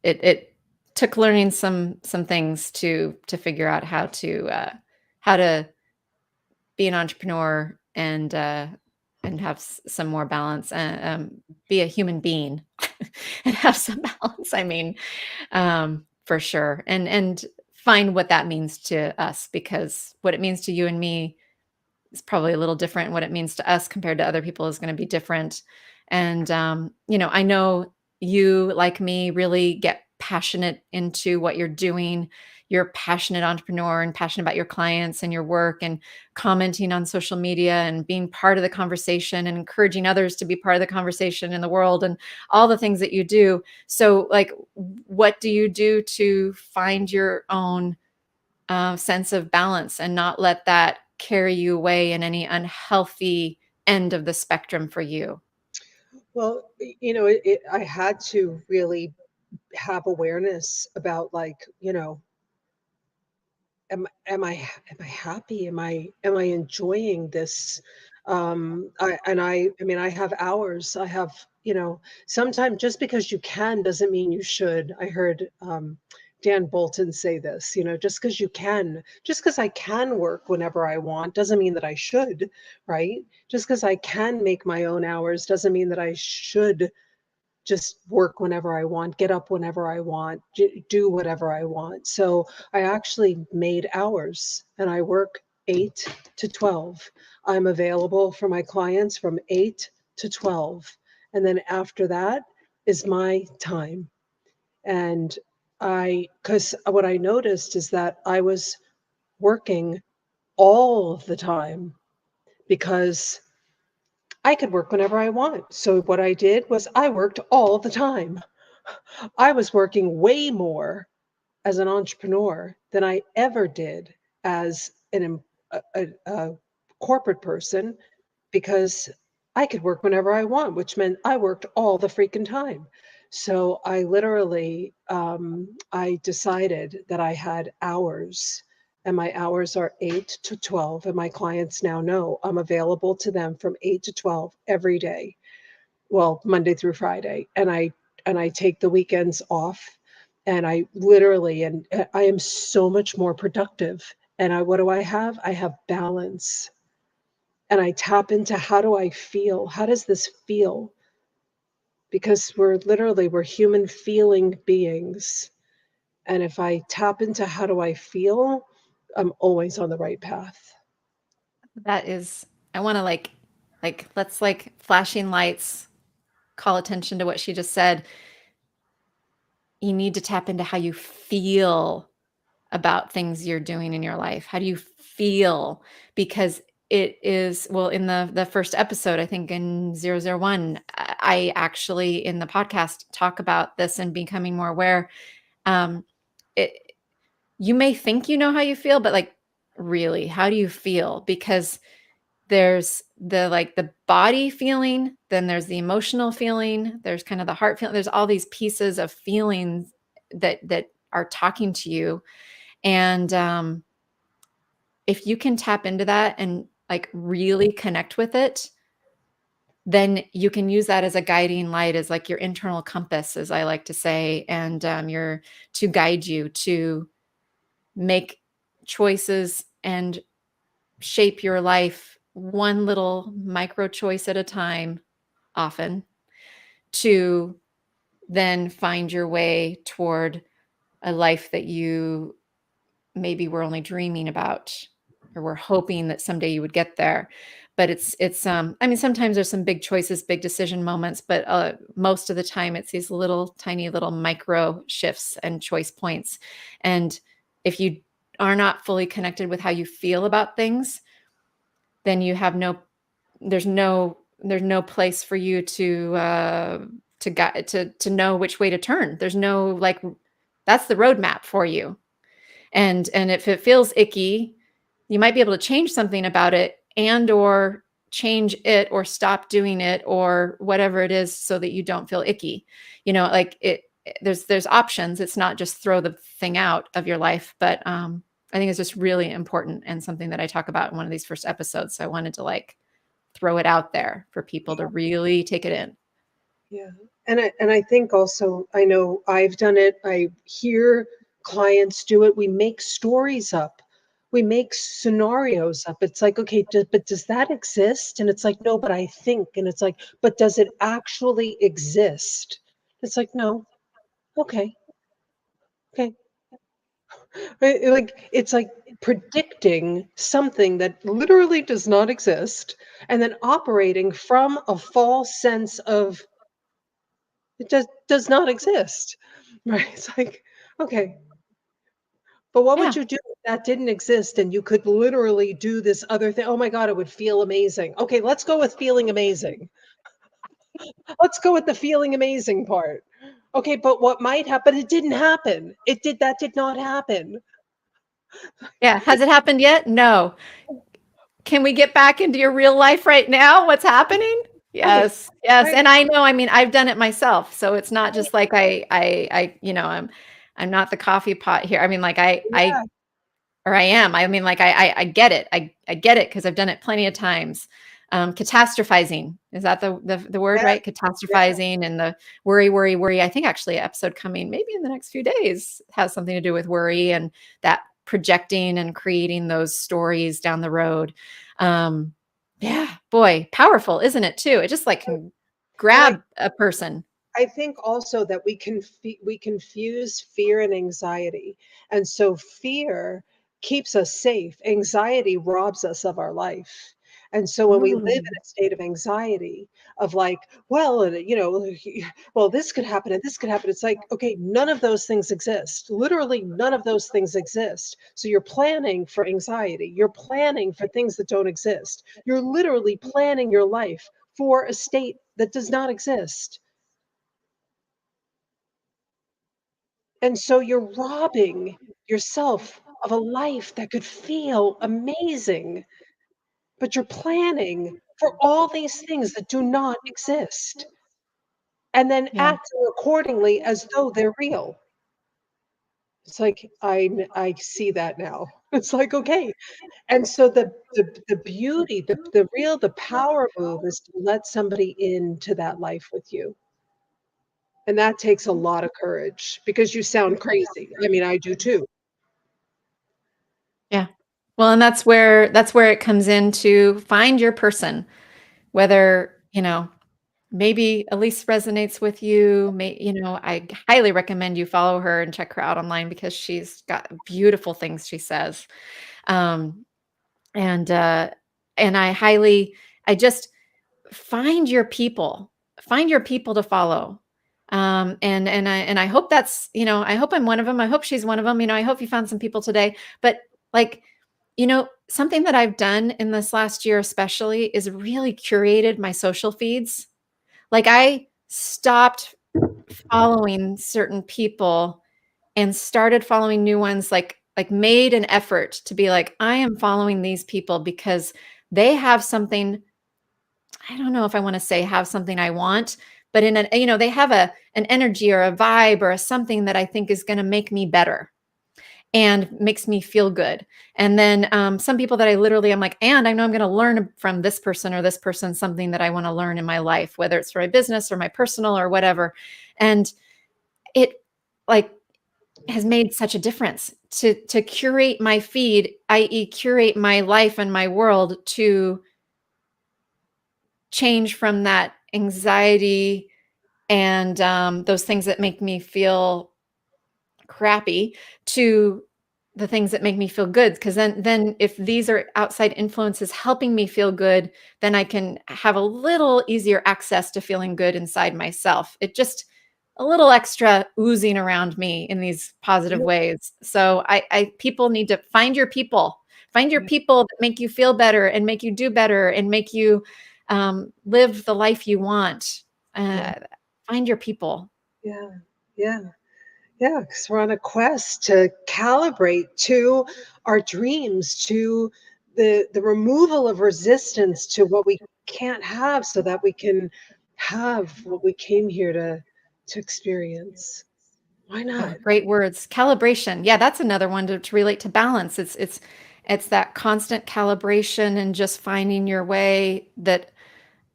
it took learning some things to figure out how to be an entrepreneur and have some more balance, and be a human being and have some balance. I mean, for sure, and find what that means to us, because what it means to you and me is probably a little different. What it means to us compared to other people is going to be different. And, I know you, like me, really get passionate into what you're doing. You're a passionate entrepreneur and passionate about your clients and your work, and commenting on social media and being part of the conversation and encouraging others to be part of the conversation in the world, and all the things that you do. So, like, what do you do to find your own sense of balance and not let that carry you away in any unhealthy end of the spectrum for you? Well, I had to really have awareness about, like, am I happy? Am I enjoying this? I mean, I have hours. I have, sometimes just because you can doesn't mean you should. I heard Dan Bolton say this, just because I can work whenever I want doesn't mean that I should, right? Just because I can make my own hours doesn't mean that I should just work whenever I want, get up whenever I want, do whatever I want. So I actually made hours, and I work 8 to 12. I'm available for my clients from 8 to 12. And then after that is my time. And because what I noticed is that I was working all of the time because I could work whenever I want. So what I did was I worked all the time. I was working way more as an entrepreneur than I ever did as a corporate person, because I could work whenever I want, which meant I worked all the freaking time. So I literally, I decided that I had hours, and my hours are 8 to 12. And my clients now know I'm available to them from 8 to 12 every day. Well, Monday through Friday. And I take the weekends off, and I literally, and I am so much more productive. And what do I have? I have balance. And I tap into, how do I feel? How does this feel? Because we're human feeling beings. And if I tap into how do I feel, I'm always on the right path. That is, I want to let's, like, flashing lights, call attention to what she just said. You need to tap into how you feel about things you're doing in your life. How do you feel? Because it is, well, in the first episode, I think in 001, I actually, in the podcast, talk about this and becoming more aware. Um, it, you may think you know how you feel, but, like, really, how do you feel? Because there's the body feeling, then there's the emotional feeling, there's kind of the heart feeling. There's all these pieces of feelings that are talking to you. And if you can tap into that and, like, really connect with it, then you can use that as a guiding light, as, like, your internal compass, as I like to say, and to guide you to make choices and shape your life one little micro choice at a time, often, to then find your way toward a life that you maybe were only dreaming about, or were hoping that someday you would get there. But it's I mean, sometimes there's some big choices, big decision moments, but most of the time it's these little tiny little micro shifts and choice points. And if you are not fully connected with how you feel about things, then you have there's no place for you to know which way to turn. There's no, like, that's the roadmap for you. And if it feels icky, you might be able to change something about it, and or change it or stop doing it or whatever it is so that you don't feel icky. Like there's options. It's not just throw the thing out of your life, but I think it's just really important and something that I talk about in one of these first episodes. So I wanted to like throw it out there for people to really take it in. Yeah. And I think also, I know I've done it. I hear clients do it. We make stories up. We make scenarios up. It's like, okay, but does that exist? And it's like, no, but I think. And it's like, but does it actually exist? It's like, no. Okay. Okay. Right? Like, it's like predicting something that literally does not exist and then operating from a false sense of it does not exist. Right? It's like, okay, but what would Yeah. you do if that didn't exist and you could literally do this other thing? Oh my God, it would feel amazing. Okay, let's go with feeling amazing. Let's go with the feeling amazing part. Okay, but what might happen? It didn't happen. That did not happen. Yeah. Has it happened yet? No. Can we get back into your real life right now? What's happening? Right. Yes. Yes. Right. And I know, I mean, I've done it myself. So it's not just like I'm not the coffee pot here. I mean, like Yeah. I am. I mean, like I get it. I get it because I've done it plenty of times. Catastrophizing, is that the word, Yeah. right? Yeah. Catastrophizing and the worry. I think actually an episode coming maybe in the next few days has something to do with worry and that projecting and creating those stories down the road. Yeah, boy, powerful, isn't it too? It just like can And grab a person. I think also that we confuse fear and anxiety. And so fear keeps us safe. Anxiety robs us of our life. And so when we live in Ooh, a state of anxiety, of like, well, well, this could happen and this could happen. It's like, okay, none of those things exist. Literally, none of those things exist. So you're planning for anxiety. You're planning for things that don't exist. You're literally planning your life for a state that does not exist. And so you're robbing yourself of a life that could feel amazing, but you're planning for all these things that do not exist and then yeah. acting accordingly as though they're real. It's like I see that now. It's like, okay. And so the beauty, the power move is to let somebody into that life with you. And that takes a lot of courage because you sound crazy. I mean, I do too. Yeah. Well, and that's where it comes in to find your person, whether, maybe Elise resonates with you. I highly recommend you follow her and check her out online because she's got beautiful things she says. Um, and I just find your people to follow. And I hope I hope I'm one of them. I hope she's one of them. I hope you found some people today, but like, something that I've done in this last year, especially, is really curated my social feeds. Like I stopped following certain people and started following new ones, like made an effort to be like, I am following these people because they have something. I don't know if I want to say have something I want, but they have an energy or a vibe or a something that I think is going to make me better and makes me feel good. And then some people that I'm like, and I know I'm going to learn from this person or this person something that I want to learn in my life, whether it's for my business or my personal or whatever. And it like has made such a difference to curate my feed, i.e., curate my life and my world to change from that anxiety and those things that make me feel crappy to the things that make me feel good. Because then if these are outside influences helping me feel good, then I can have a little easier access to feeling good inside myself. It just a little extra oozing around me in these positive ways. So I people need to find your people. Find your people that make you feel better and make you do better and make you live the life you want. Yeah. Find your people. Yeah. Yeah. Yeah, because we're on a quest to calibrate to our dreams, to the removal of resistance to what we can't have so that we can have what we came here to experience. Why Oh, not? great words. Calibration. Yeah, that's another one to relate to balance. It's that constant calibration and just finding your way that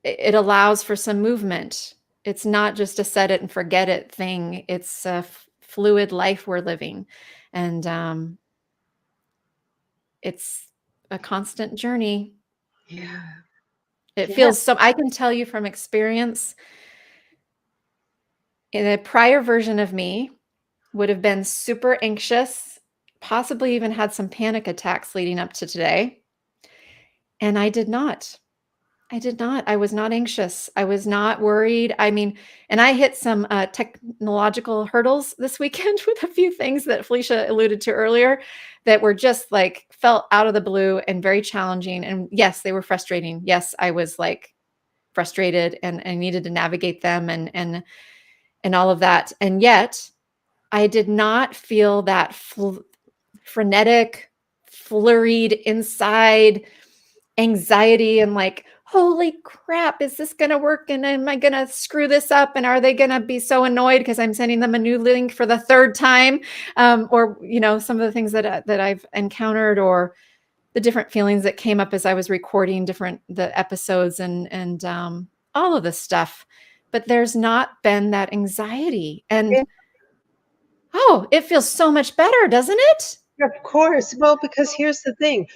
it allows for some movement. It's not just a set it and forget it thing. It's a fluid life we're living. And it's a constant journey. Yeah. It Yeah. feels so, I can tell you from experience, in a prior version of me would have been super anxious, possibly even had some panic attacks leading up to today. And I did not. I did not. I was not anxious. I was not worried. I mean, and I hit some technological hurdles this weekend with a few things that Felicia alluded to earlier that were just like felt out of the blue and very challenging. And yes, they were frustrating. Yes, I was like frustrated and I needed to navigate them and all of that. And yet I did not feel that frenetic, flurried inside anxiety and like, holy crap, is this going to work? And am I going to screw this up? And are they going to be so annoyed because I'm sending them a new link for the third time? Or, some of the things that I've encountered, or the different feelings that came up as I was recording the episodes and all of this stuff. But there's not been that anxiety. And Yeah. oh, it feels so much better, doesn't it? Of course. Well, because here's the thing.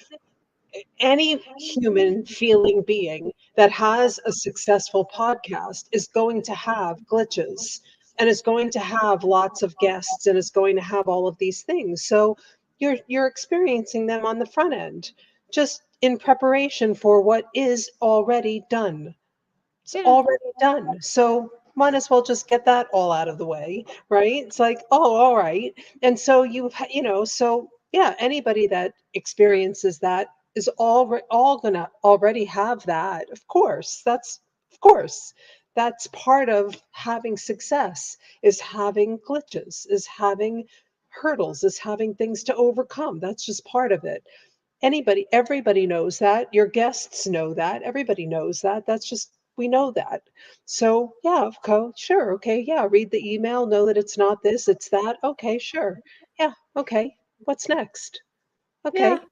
Any human feeling being that has a successful podcast is going to have glitches and is going to have lots of guests and is going to have all of these things. So you're experiencing them on the front end, just in preparation for what is already done. It's Yeah. already done. So might as well just get that all out of the way, right? It's like, oh, all right. And so so yeah, anybody that experiences that is all gonna already have that. Of course, that's part of having success, is having glitches, is having hurdles, is having things to overcome. That's just part of it. Everybody knows that. Your guests know that. Everybody knows that. That's just, we know that. So yeah, sure, okay, yeah, read the email, know that it's not this, it's that. Okay, sure. Yeah, okay. What's next? Yeah. Okay.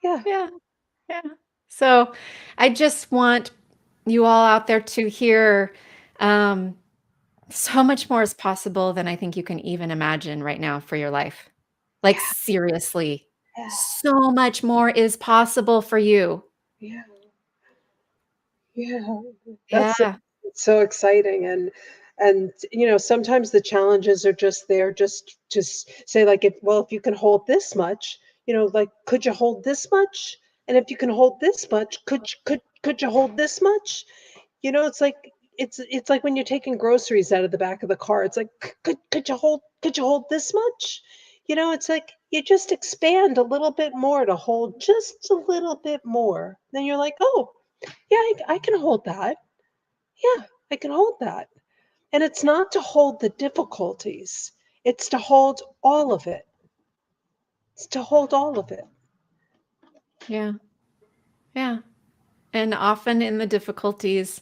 Yeah. Yeah. Yeah. So I just want you all out there to hear so much more is possible than I think you can even imagine right now for your life. Like, seriously, Yeah. so much more is possible for you. Yeah. Yeah. That's Yeah. it's so exciting. And sometimes the challenges are just there, just say, like, if you can hold this much, like, could you hold this much? And if you can hold this much, could you hold this much? It's like, it's like when you're taking groceries out of the back of the car. It's like, could you hold this much? It's like you just expand a little bit more to hold just a little bit more. Then you're like, oh, yeah, I can hold that. Yeah, I can hold that. And it's not to hold the difficulties, it's to hold all of it. It's to hold all of it. Yeah. Yeah. And often in the difficulties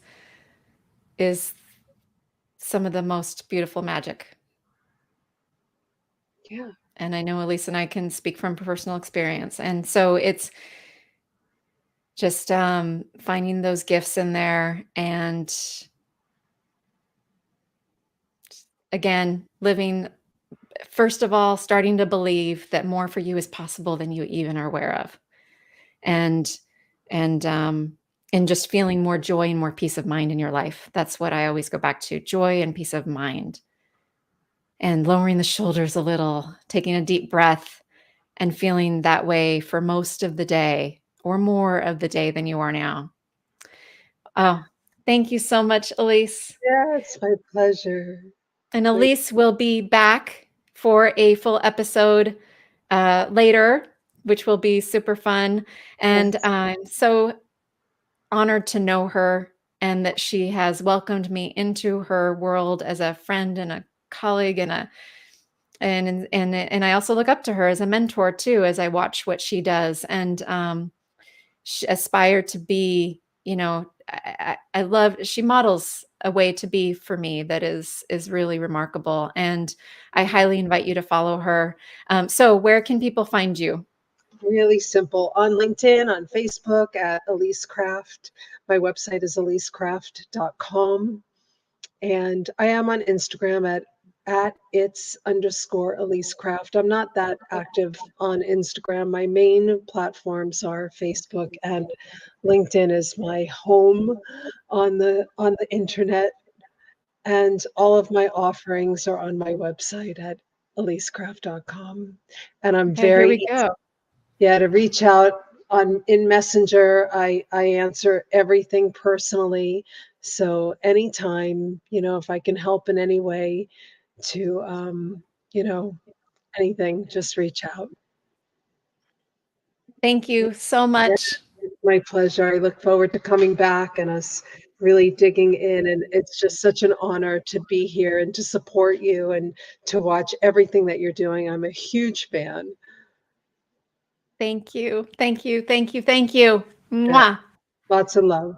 is some of the most beautiful magic. Yeah. And I know Elise and I can speak from personal experience. And so it's just finding those gifts in there and again, living, first of all, starting to believe that more for you is possible than you even are aware of. And and just feeling more joy and more peace of mind in your life. That's what I always go back to, joy and peace of mind. And lowering the shoulders a little, taking a deep breath and feeling that way for most of the day or more of the day than you are now. Oh, thank you so much, Elise. Yeah, it's my pleasure. And Elise will be back for a full episode later, which will be super fun. And Yes. I'm so honored to know her and that she has welcomed me into her world as a friend and a colleague and and I also look up to her as a mentor too, as I watch what she does, and aspire to be, I love, she models a way to be for me that is really remarkable. And I highly invite you to follow her. So where can people find you? Really simple. On LinkedIn, on Facebook at Elise Craft. My website is elisecraft.com. And I am on Instagram at its_Elise Craft. I'm not that active on Instagram. My main platforms are Facebook, and LinkedIn is my home on the internet. And all of my offerings are on my website at elisecraft.com. And I'm Okay, here we very go. yeah, to reach out in Messenger. I answer everything personally. So anytime, if I can help in any way to, anything, just reach out. Thank you so much. It's my pleasure. I look forward to coming back and us really digging in. And it's just such an honor to be here and to support you and to watch everything that you're doing. I'm a huge fan. Thank you. Thank you. Thank you. Thank you. Yeah, Mwah. lots of love.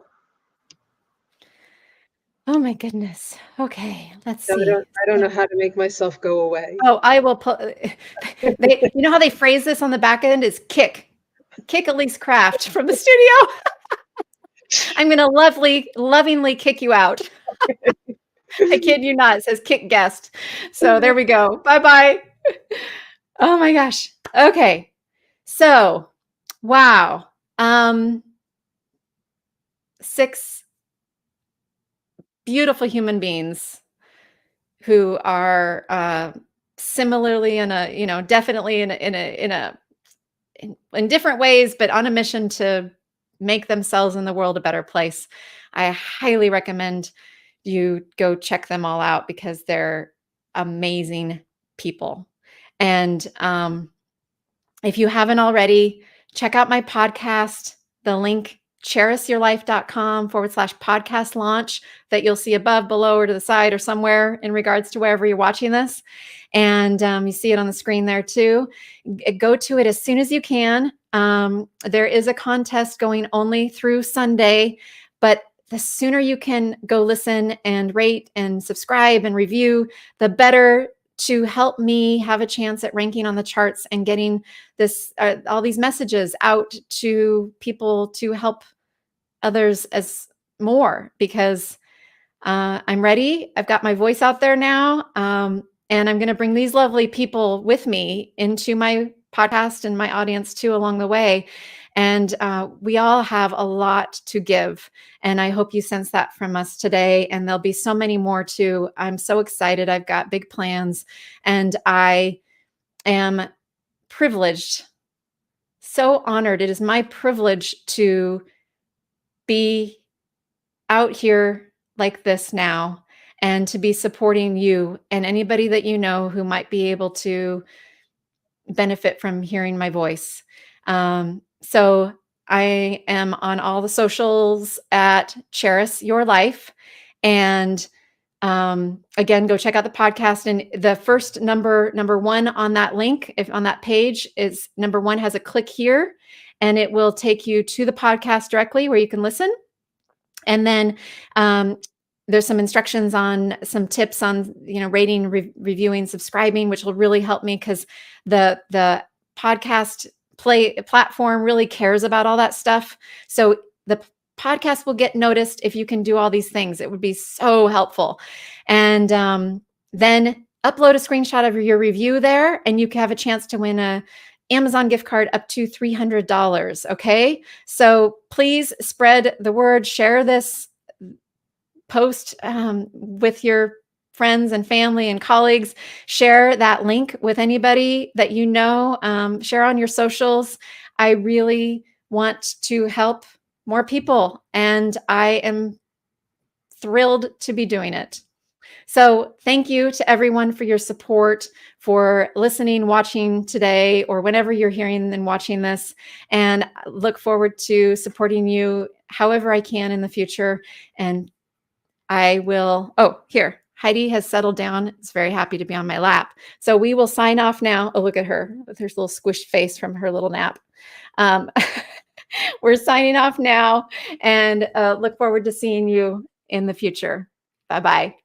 Oh my goodness. Okay, let's I see. don't know how to make myself go away. Oh, I will put, you know how they phrase this on the back end is kick Elise Craft from the studio. I'm going to lovingly kick you out. I kid you not. It says kick guest. So there we go. Bye-bye. Oh my gosh. Okay. So, wow. 6 beautiful human beings who are similarly definitely in different ways, but on a mission to make themselves and the world a better place. I highly recommend you go check them all out because they're amazing people. And if you haven't already, check out my podcast, the link charisyourlife.com/podcast launch that you'll see above, below, or to the side or somewhere in regards to wherever you're watching this. And you see it on the screen there too. Go to it as soon as you can. There is a contest going only through Sunday, but the sooner you can go listen and rate and subscribe and review, the better, to help me have a chance at ranking on the charts and getting this all these messages out to people to help others as more, because I'm ready. I've got my voice out there now. And I'm going to bring these lovely people with me into my podcast and my audience too along the way. And we all have a lot to give. And I hope you sense that from us today. And there'll be so many more too. I'm so excited. I've got big plans. And I am privileged, so honored. It is my privilege to be out here like this now and to be supporting you and anybody that you know who might be able to benefit from hearing my voice. So I am on all the socials at Charis Your Life. And again, go check out the podcast. And the first number 1 on that link, if on that page, is number 1 has a click here, and it will take you to the podcast directly where you can listen. And then there's some instructions on some tips on, rating, reviewing, subscribing, which will really help me because the podcast platform really cares about all that stuff. So the podcast will get noticed if you can do all these things. It would be so helpful. And then upload a screenshot of your review there, and you can have a chance to win a Amazon gift card up to $300. Okay. So please spread the word, share this post with your friends and family and colleagues, share that link with anybody that you know, share on your socials. I really want to help more people, and I am thrilled to be doing it. So thank you to everyone for your support, for listening, watching today, or whenever you're hearing and watching this. And I look forward to supporting you however I can in the future. And I will, Heidi has settled down. Is very happy to be on my lap. So we will sign off now. Oh, look at her with her little squished face from her little nap. We're signing off now and look forward to seeing you in the future. Bye-bye.